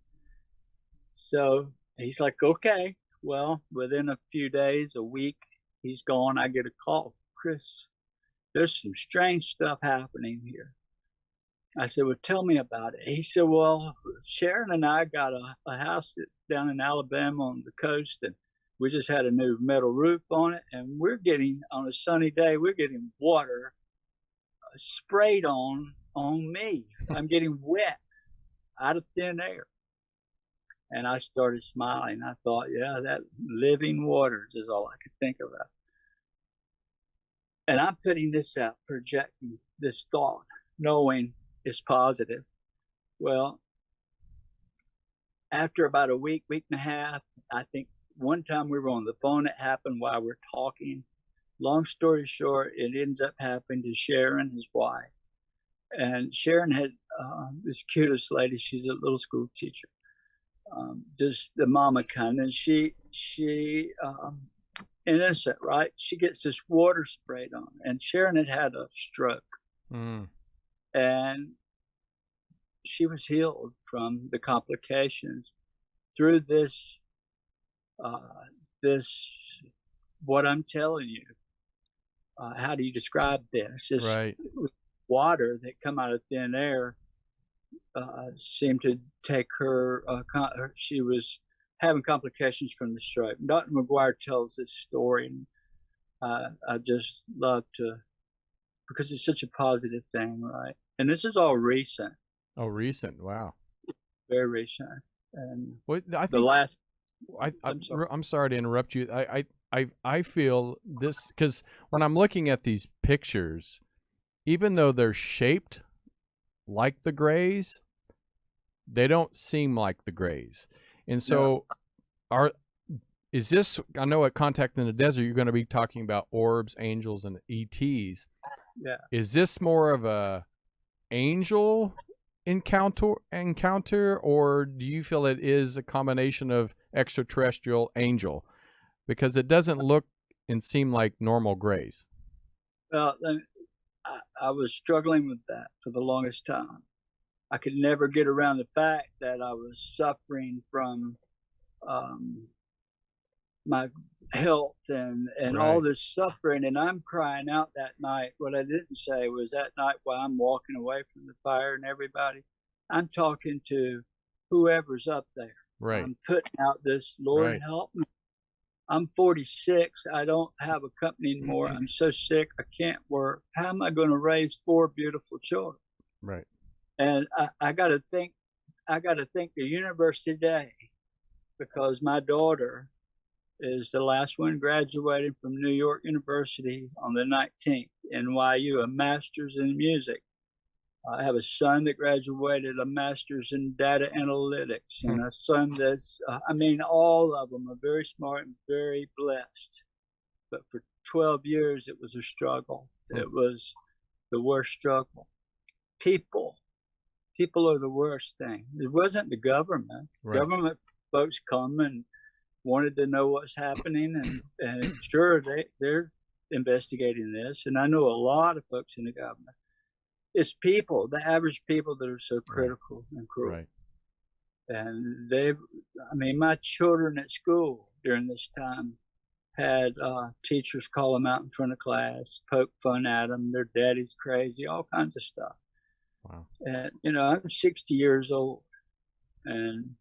So he's like, okay. Well, within a few days, a week, he's gone. I get a call, Chris, there's some strange stuff happening here. I said, well, tell me about it. He said, well, Sharon and I got a house down in Alabama on the coast, and we just had a new metal roof on it, and we're getting, on a sunny day, we're getting water sprayed on me. I'm getting wet out of thin air. And I started smiling. I thought, yeah, that living waters is all I could think about. And I'm putting this out, projecting this thought, knowing it's positive. Well, after about a week and a half, I think one time we were on the phone, it happened while we're talking. Long story short, it ends up happening to Sharon, his wife. And Sharon had this cutest lady. She's a little school teacher. Just the mama kind, and she innocent, right? She gets this water sprayed on her, and Sharon had a stroke, and she was healed from the complications through this what I'm telling you. How do you describe this? This right. water that come out of thin air seemed to take her, she was having complications from the stroke. Dr. McGuire tells this story, and I just love to, because it's such a positive thing, right? And this is all recent. Oh, recent. Wow. Very recent. And well, I think the last, I'm sorry to interrupt you. I feel this because when I'm looking at these pictures, even though they're shaped like the grays, they don't seem like the grays. And so is this, I know at Contact in the Desert, you're going to be talking about orbs, angels, and ETs. Yeah. Is this more of a angel encounter, or do you feel it is a combination of extraterrestrial angel? Because it doesn't look and seem like normal grays. Well, I was struggling with that for the longest time. I could never get around the fact that I was suffering from my health and right. all this suffering, and I'm crying out that night. What I didn't say was that night while I'm walking away from the fire and everybody, I'm talking to whoever's up there. Right. I'm putting out this, Lord, right. help me. I'm 46. I don't have a company anymore. I'm so sick. I can't work. How am I going to raise 4 beautiful children? Right. And I got to thank the universe today, because my daughter is the last one graduating from New York University on the 19th, NYU, a master's in music. I have a son that graduated a master's in data analytics, and a son that's, all of them are very smart and very blessed. But for 12 years, it was a struggle. It was the worst struggle. People are the worst thing. It wasn't the government. Right. Government folks come and wanted to know what's happening, and sure, they're investigating this. And I know a lot of folks in the government. It's people, the average people, that are so critical and cruel. Right. And my children at school during this time had teachers call them out in front of class, poke fun at them, their daddy's crazy, all kinds of stuff. Wow. And, I'm 60 years old, and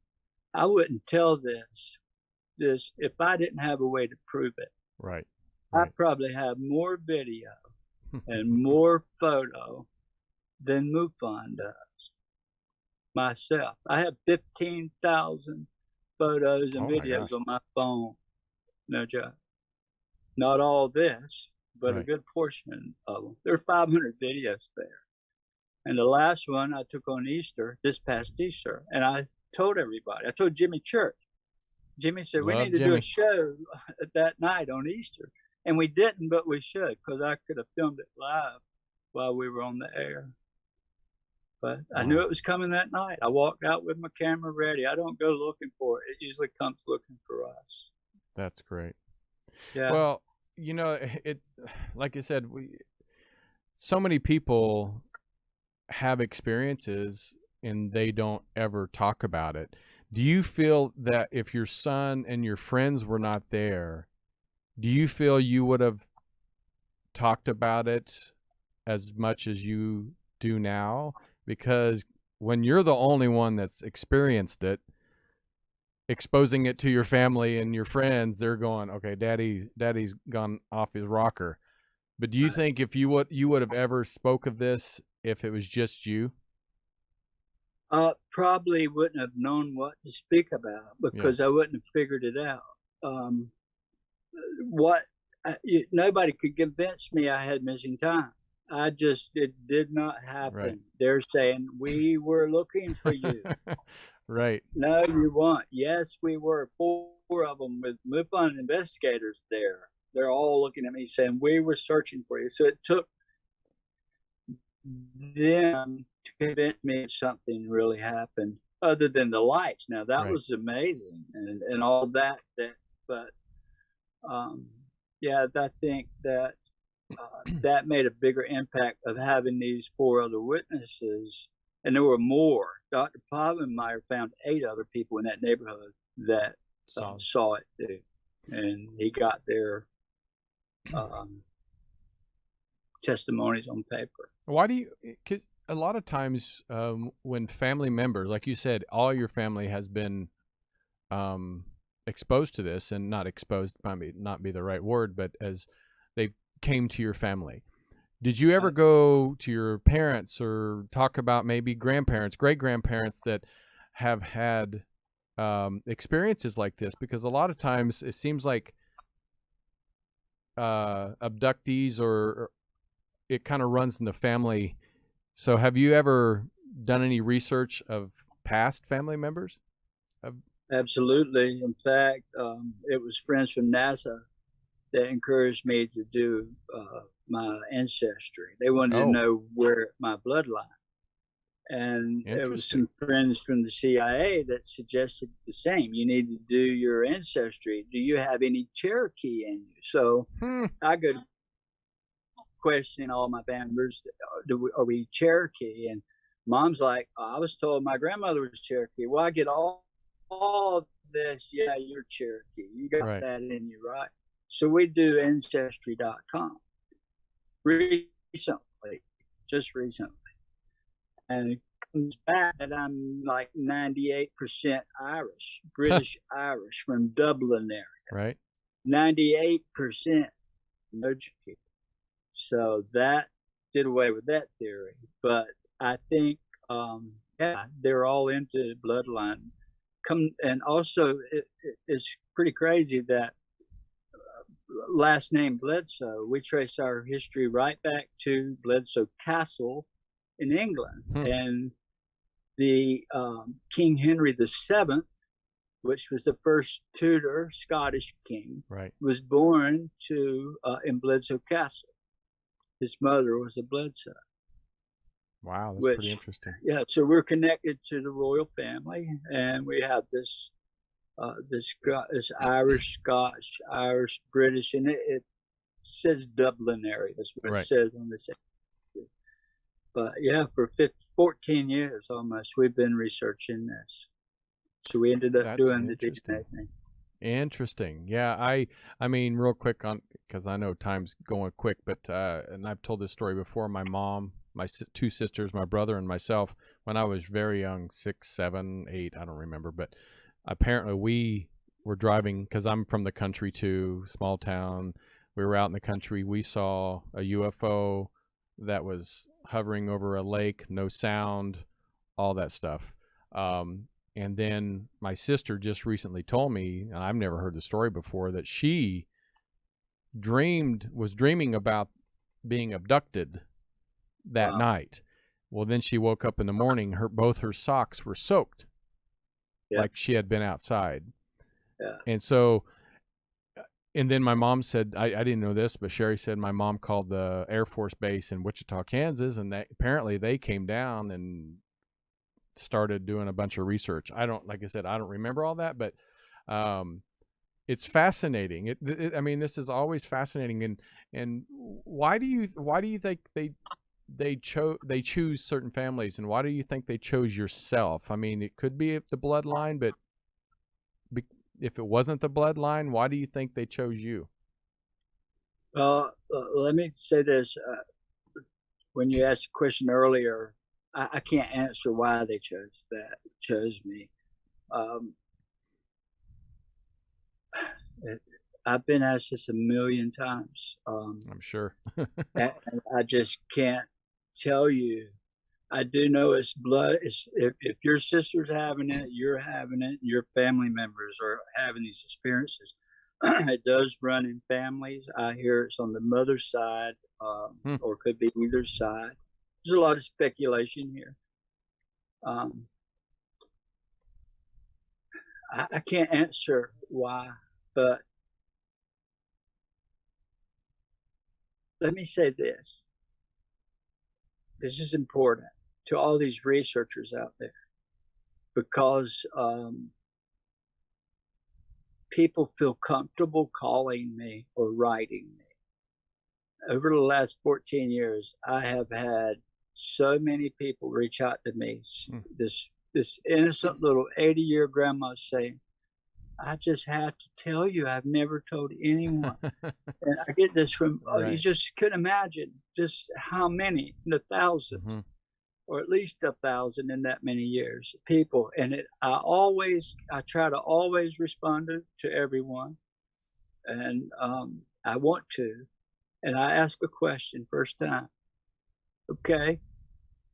I wouldn't tell this if I didn't have a way to prove it. Right. I probably have more video and more photo than MUFON does myself. I have 15,000 photos and videos on my phone. No joke. Not all this, but a good portion of them. There are 500 videos there. And the last one I took on Easter, this past Easter, and I told everybody. I told Jimmy Church. Jimmy said, we need to do a show that night on Easter. And we didn't, but we should, because I could have filmed it live while we were on the air. But I knew it was coming that night. I walked out with my camera ready. I don't go looking for it. It usually comes looking for us. That's great. Yeah. Well, it, like I said, so many people have experiences and they don't ever talk about it. Do you feel that if your son and your friends were not there, do you feel you would have talked about it as much as you do now? because when you're the only one that's experienced it, exposing it to your family and your friends, they're going, okay, daddy's gone off his rocker. But do you think if you would have ever spoke of this if it was just you? Probably wouldn't have known what to speak about because I wouldn't have figured it out. Nobody could convince me I had missing time. It did not happen. Right. They're saying, we were looking for you. Right. No, you weren't. Yes, we were. Four of them with MUFON investigators there. They're all looking at me saying, we were searching for you. So it took them to convince me something really happened other than the lights. Now, that was amazing and all that. But, yeah, I think that that made a bigger impact of having these 4 other witnesses. And there were more. Dr. Povenmire found 8 other people in that neighborhood that saw it too. And he got their testimonies on paper. Why do you, cause a lot of times when family members, like you said, all your family has been exposed to this, and not exposed, might not be the right word, but as they came to your family. Did you ever go to your parents or talk about maybe grandparents, great-grandparents that have had experiences like this? Because a lot of times it seems like abductees or it kind of runs in the family. So have you ever done any research of past family members? Absolutely. In fact, it was friends from NASA that encouraged me to do my ancestry. They wanted to know where my bloodline. And there was some friends from the CIA that suggested the same. You need to do your ancestry. Do you have any Cherokee in you? So I go questioning all my family members, are we Cherokee? And Mom's like, I was told my grandmother was Cherokee. Well, I get all this. Yeah, you're Cherokee. You got that in you, right? So we do ancestry.com just recently. And it comes back that I'm like 98% Irish, British Irish from Dublin area. Right. 98% no Cherokee. So that did away with that theory. But I think, they're all into bloodline. And also, it's pretty crazy that last name Bledsoe, we trace our history right back to Bledsoe Castle in England. And the King Henry VII, which was the first Tudor Scottish king, was born in Bledsoe Castle. His mother was a Bledsoe. Wow, that's pretty interesting. Yeah, so we're connected to the royal family, and we have this Irish, Scotch, Irish, British, and it says Dublin area. That's what it says on this. But yeah, for 14 years almost, we've been researching this. So we ended up doing the DNA thing. Interesting. Yeah, I mean, real quick because I know time's going quick, but and I've told this story before. My mom, my 2 sisters, my brother, and myself, when I was very young, 6, 7, 8, I don't remember, but apparently we were driving, because I'm from the country too, small town. We were out in the country. We saw a UFO that was hovering over a lake, no sound, all that stuff. And then my sister just recently told me, and I've never heard the story before, that she was dreaming about being abducted that night. Well, then she woke up in the morning, both her socks were soaked, like she had been outside. And so, and then my mom said, I didn't know this, but Sherry said my mom called the Air Force Base in Wichita, Kansas, and apparently they came down and started doing a bunch of research. Like I said, I don't remember all that, but it's fascinating. I mean, this is always fascinating. And why do you think they choose certain families, and why do you think they chose yourself? I mean, it could be the bloodline, but if it wasn't the bloodline, why do you think they chose you? Let me say this. When you asked a question earlier, I can't answer why they chose me. I've been asked this a million times. I'm sure. And I just can't tell you. I do know it's blood. If your sister's having it, you're having it, your family members are having these experiences. It does run in families. I hear it's on the mother's side, or could be either side. There's a lot of speculation here. I can't answer why, but let me say this. This is important to all these researchers out there, because people feel comfortable calling me or writing me. Over the last 14 years, I have had so many people reach out to me. This innocent little 80-year grandma saying, I just have to tell you, I've never told anyone. And I get this from, you just couldn't imagine just how many, in the thousands, or at least 1,000 in that many years, people. And I try to always respond to everyone. And I want to. And I ask a question first time. Okay,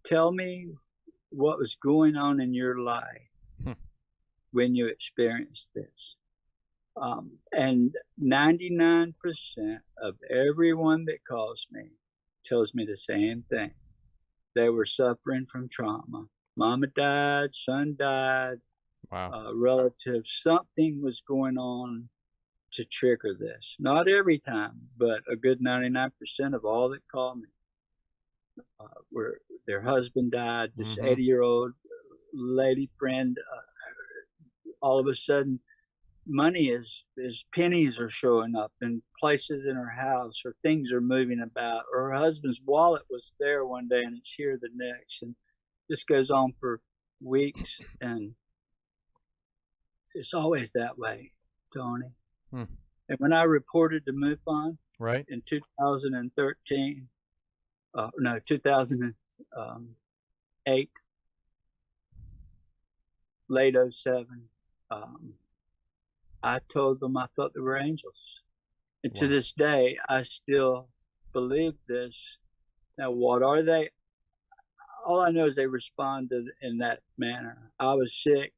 tell me what was going on in your life when you experienced this. And 99% of everyone that calls me tells me the same thing. They were suffering from trauma. Mama died, son died, relatives, something was going on to trigger this. Not every time, but a good 99% of all that call me were their husband died. This 80-year-old lady friend, all of a sudden, money is pennies are showing up in places in her house, or things are moving about, or her husband's wallet was there one day and it's here the next, and this goes on for weeks, and it's always that way, Tony. And when I reported to MUFON in 2013, 2008, late 07, I told them I thought they were angels. And to this day, I still believe this. Now, what are they? All I know is they responded in that manner. I was sick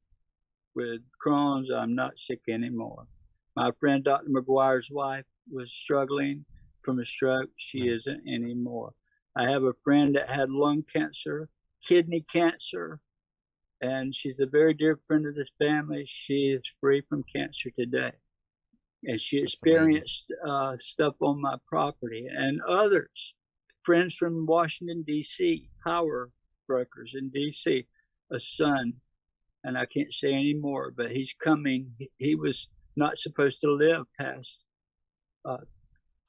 with Crohn's. I'm not sick anymore. My friend Dr. McGuire's wife was struggling from a stroke. She isn't anymore. I have a friend that had lung cancer, kidney cancer, and she's a very dear friend of this family. She is free from cancer today. And she experienced stuff on my property, and others, friends from Washington, D.C., power brokers in D.C., a son, and I can't say any more, but he's coming. He was not supposed to live past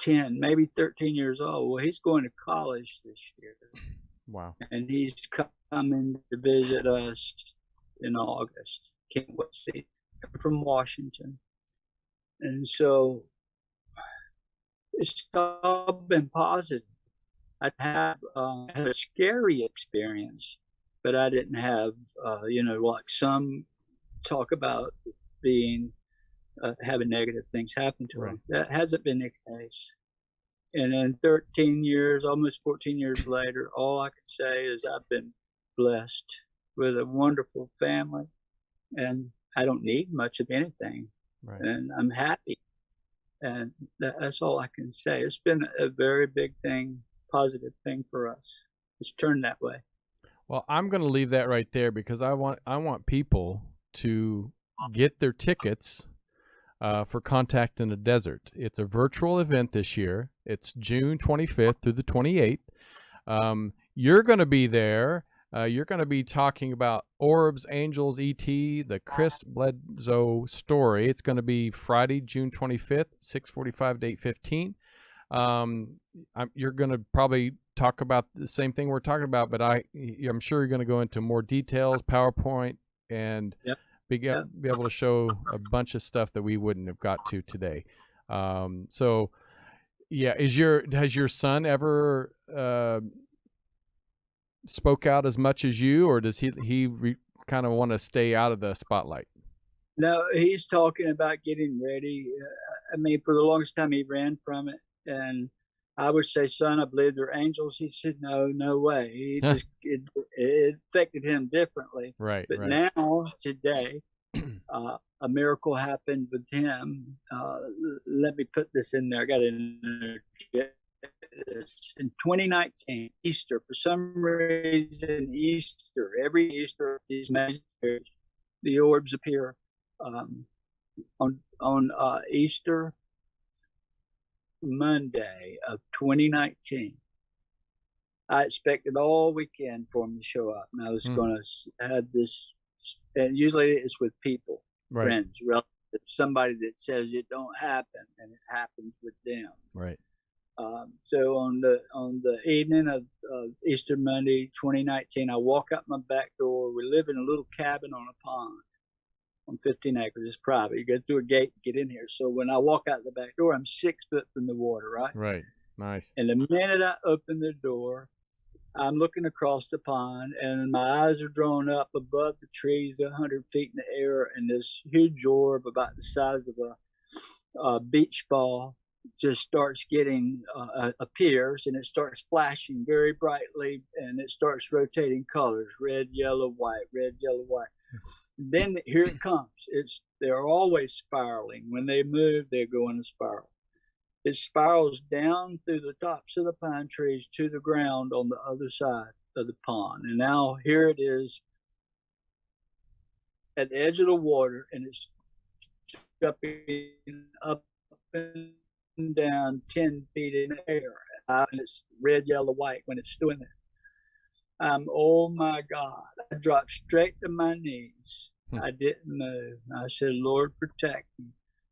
10, maybe 13 years old. Well, he's going to college this year. Wow. And he's coming to visit us in August. Can't wait to see him from Washington. And so it's all been positive. I had a scary experience, but I didn't have, like some talk about being, having negative things happen to them. That hasn't been the case. And then 13 years, almost 14 years later, all I can say is I've been blessed with a wonderful family, and I don't need much of anything. And I'm happy. And that's all I can say. It's been a very big thing, positive thing for us. It's turned that way. Well, I'm going to leave that right there, because I want people to get their tickets for Contact in the Desert. It's a virtual event this year. It's June 25th through the 28th. You're going to be there. You're going to be talking about Orbs, Angels, ET, the Chris Bledsoe story. It's going to be Friday, June 25th, 6:45 to 8:15. You're going to probably talk about the same thing we're talking about, but I'm sure you're going to go into more details, PowerPoint, and be able to show a bunch of stuff that we wouldn't have got to today. So, yeah, has your son ever spoke out as much as you, or does he kind of want to stay out of the spotlight? No, he's talking about getting ready. I mean, for the longest time, he ran from it. And I would say, son, I believe they're angels. He said, no, no way. He just, it affected him differently. Right. But right. now, today, a miracle happened with him. Let me put this in there. I got to interject this. In 2019, Easter, for some reason, Easter, every Easter, these magic fairs, the orbs appear on Easter Monday of 2019. I expected all weekend for him to show up, and I was going to have this. And usually it's with people, friends, relatives, somebody that says it don't happen, and it happens with them. Right. So on the evening of Easter Monday 2019, I walk out my back door. We live in a little cabin on a pond on 15 acres. It's private. You go through a gate to get in here. So when I walk out the back door, I'm 6 foot from the water, right? Right. Nice. And the minute I open the door, I'm looking across the pond, and my eyes are drawn up above the trees 100 feet in the air, and this huge orb about the size of a beach ball just starts getting appears, and it starts flashing very brightly, and it starts rotating colors: red, yellow, white, red, yellow, white. Then here it comes. They're always spiraling. When they move, they go in a spiral. It spirals down through the tops of the pine trees to the ground on the other side of the pond. And now here it is at the edge of the water, and it's jumping up and down 10 feet in the air. And it's red, yellow, white when it's doing that. Oh my God. I dropped straight to my knees. I didn't move. I said, Lord, protect me.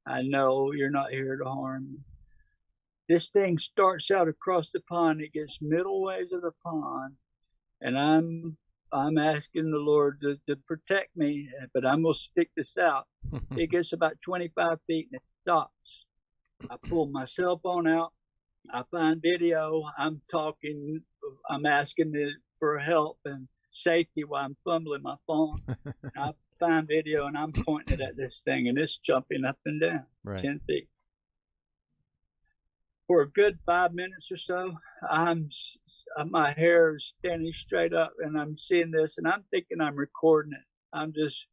I know you're not here to harm me. This thing starts out across the pond. It gets middle ways of the pond, and I'm asking the Lord to protect me, but I'm gonna stick this out. It gets about 25 feet and it stops. I pull my cell phone out. I find video. I'm talking. I'm asking for help and safety while I'm fumbling my phone. I find video, and I'm pointing it at this thing, and it's jumping up and down 10 feet. For a good 5 minutes or so, my hair is standing straight up, and I'm seeing this, and I'm thinking I'm recording it. I'm just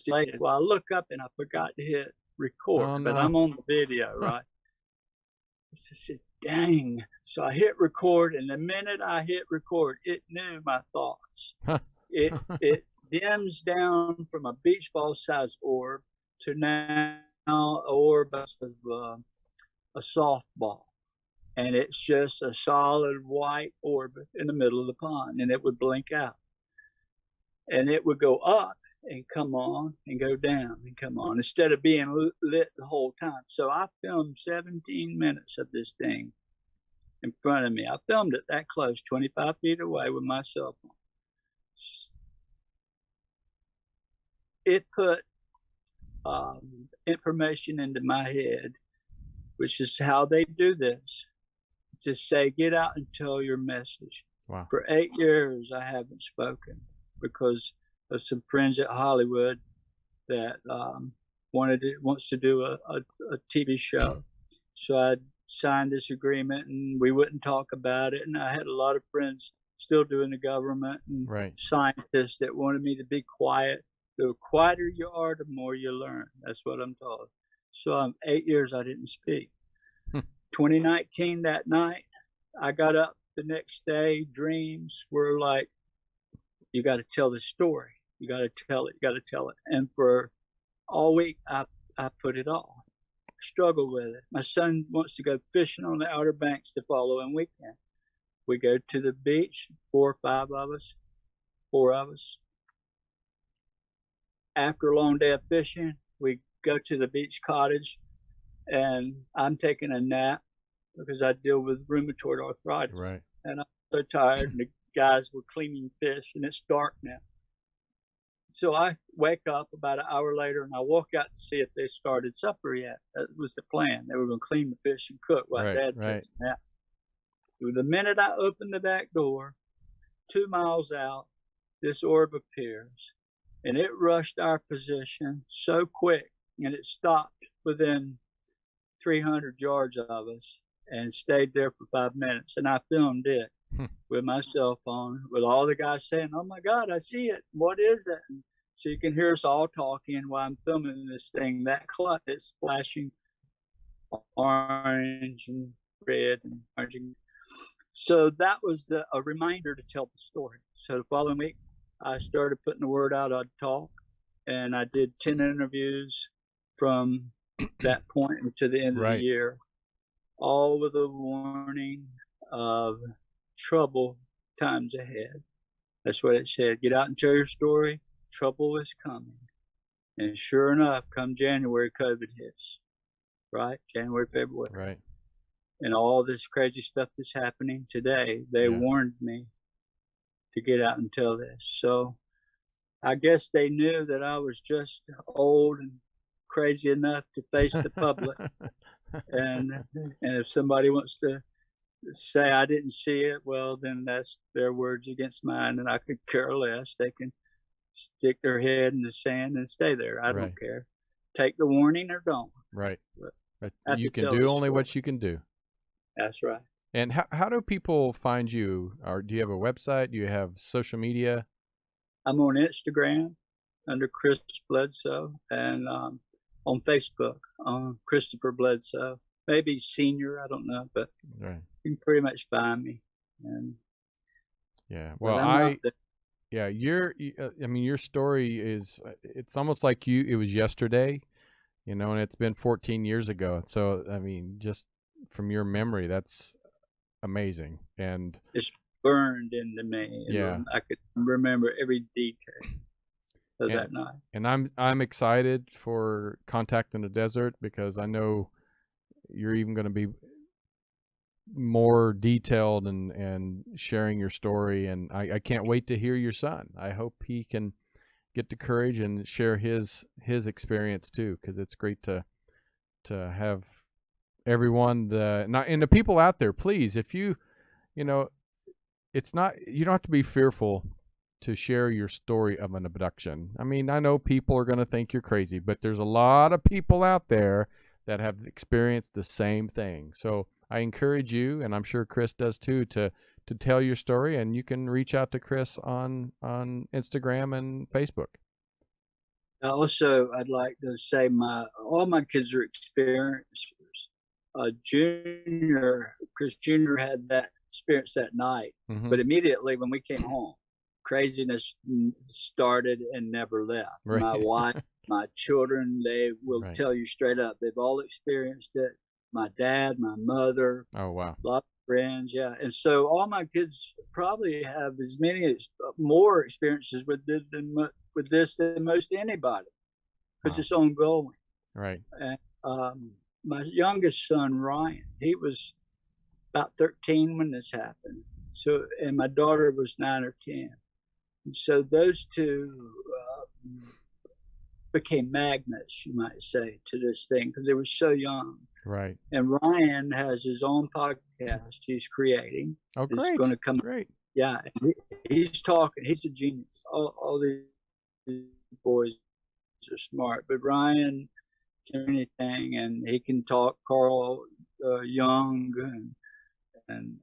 elated. Well, I look up, and I forgot to hit record, but I'm on the video, right? I said, dang. So I hit record, and the minute I hit record, it knew my thoughts. It dims down from a beach ball size orb to now an orb of a softball, and it's just a solid white orb in the middle of the pond, and it would blink out, and it would go up and come on and go down and come on instead of being lit the whole time. So I filmed 17 minutes of this thing in front of me. I filmed it that close, 25 feet away with my cell phone. It put information into my head, which is how they do this, to say, get out and tell your message. Wow. For 8 years, I haven't spoken because of some friends at Hollywood that wants to do a TV show. So I signed this agreement, and we wouldn't talk about it. And I had a lot of friends still doing the government and scientists that wanted me to be quiet. The quieter you are, the more you learn. That's what I'm told. So 8 years I didn't speak. 2019, that night, I got up the next day. Dreams were like, you got to tell the story. You got to tell it. You got to tell it. And for all week, I put it off. Struggle with it. My son wants to go fishing on the Outer Banks the following weekend. We go to the beach, 4 or 5 of us, 4 of us. After a long day of fishing, we go to the beach cottage, and I'm taking a nap because I deal with rheumatoid arthritis. Right. And I'm so tired, and the guys were cleaning fish, and it's dark now. So I wake up about an hour later, and I walk out to see if they started supper yet. That was the plan. They were going to clean the fish and cook while Dad takes a nap. The minute I opened the back door, 2 miles out, this orb appears, and it rushed our position so quick, and it stopped within 300 yards of us and stayed there for 5 minutes. And I filmed it with my cell phone, with all the guys saying, "Oh my God, I see it. What is it?" And so you can hear us all talking while I'm filming this thing. That cloud is flashing orange and red and orange. So that was a reminder to tell the story. So the following week, I started putting the word out. I'd talk, and I did 10 interviews from that point to the end of the year, all with a warning of trouble times ahead. That's what it said. Get out and tell your story. Trouble is coming. And sure enough, come January, COVID hits. Right? January, February. Right. And all this crazy stuff that's happening today, they warned me to get out and tell this. So I guess they knew that I was just old and crazy enough to face the public. and if somebody wants to say I didn't see it, well, then that's their words against mine, and I could care less. They can stick their head in the sand and stay there. I don't care. Take the warning or don't. Right. But you can do only what you can do. That's right. And how do people find you? Or do you have a website? Do you have social media? I'm on Instagram under Chris Bledsoe, and on Facebook, Christopher Bledsoe. Maybe Senior, I don't know, but you can pretty much find me. And well, your story it's almost like it was yesterday, and it's been 14 years ago. So, just from your memory, that's amazing. And it's burned into me. And I could remember every detail of that night. And I'm excited for Contact in the Desert, because I know you're even going to be more detailed and sharing your story. And I can't wait to hear your son. I hope he can get the courage and share his experience too, because it's great to have everyone, and the people out there, please, if it's not, you don't have to be fearful to share your story of an abduction. I know people are going to think you're crazy, but there's a lot of people out there that have experienced the same thing. So I encourage you, and I'm sure Chris does too, to tell your story, and you can reach out to Chris on Instagram and Facebook. Also, I'd like to say all my kids are experiencers. Chris Jr. had that experience that night, but immediately when we came home, craziness started and never left. Right. My wife, my children, they will tell you straight up, they've all experienced it. My dad, my mother. Oh, wow. A lot of friends, yeah. And so all my kids probably have as many, more experiences with this than most anybody, because it's ongoing. Right. And my youngest son, Ryan, he was about 13 when this happened. So, and my daughter was 9 or 10. And so those two became magnets, you might say, to this thing, because they were so young. Right. And Ryan has his own podcast he's creating. Oh, great. It's going to come. Great. Yeah. He's talking. He's a genius. All these boys are smart, but Ryan can do anything, and he can talk Carl Jung, and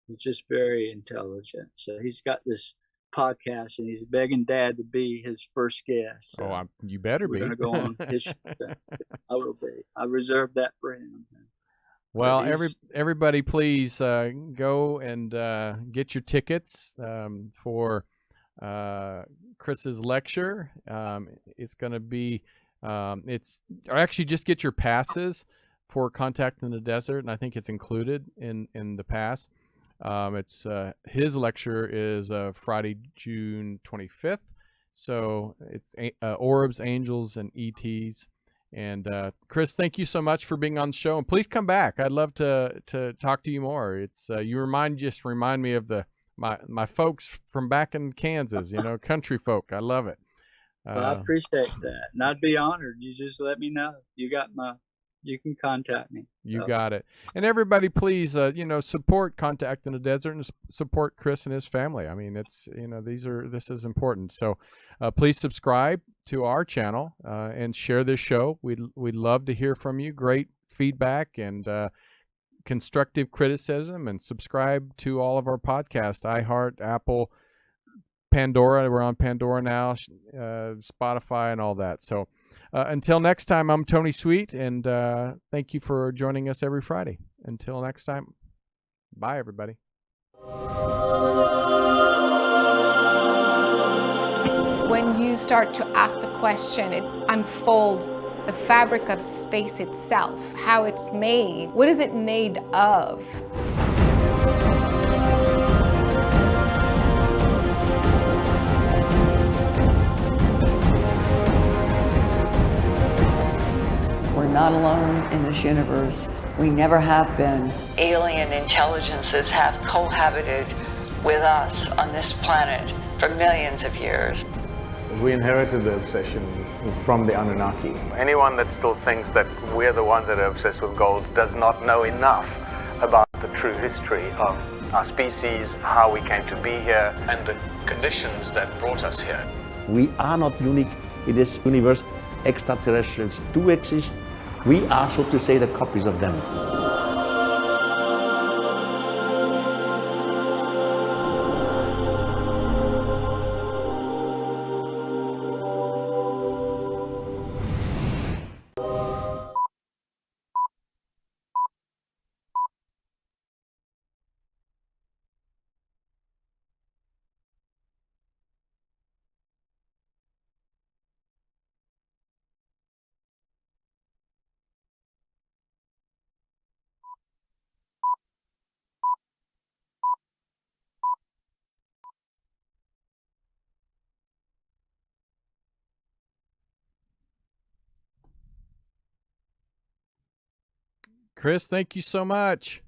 he's just very intelligent. So he's got this podcast, and he's begging Dad to be his first guest. So you better be. We're going to go on his show. I will be. I reserved that for him. Well, everybody, please go and get your tickets for Chris's lecture. It's going to be, actually just get your passes for Contact in the Desert, and I think it's included in the pass. It's his lecture is Friday, June 25th. So it's Orbs, Angels, and ETs. And Chris, thank you so much for being on the show, and please come back. I'd love to talk to you more. It's you remind me of my folks from back in Kansas. Country folk. I love it. Well, I appreciate that, and I'd be honored. You just let me know. You got my you can contact me. You So, got it. And everybody, please, support Contact in the Desert and support Chris and his family. I mean, it's, this is important. So please subscribe to our channel and share this show. We'd love to hear from you. Great feedback and constructive criticism, and subscribe to all of our podcasts, iHeart, Apple, Pandora. We're on Pandora now, Spotify, and all that. So until next time, I'm Tony Sweet, and thank you for joining us every Friday. Until next time, bye, everybody. When you start to ask the question, it unfolds the fabric of space itself, how it's made. What is it made of? We're not alone in this universe. We never have been. Alien intelligences have cohabited with us on this planet for millions of years. We inherited the obsession from the Anunnaki. Anyone that still thinks that we're the ones that are obsessed with gold does not know enough about the true history of our species, how we came to be here, and the conditions that brought us here. We are not unique in this universe. Extraterrestrials do exist. We are, so to say, the copies of them. Chris, thank you so much.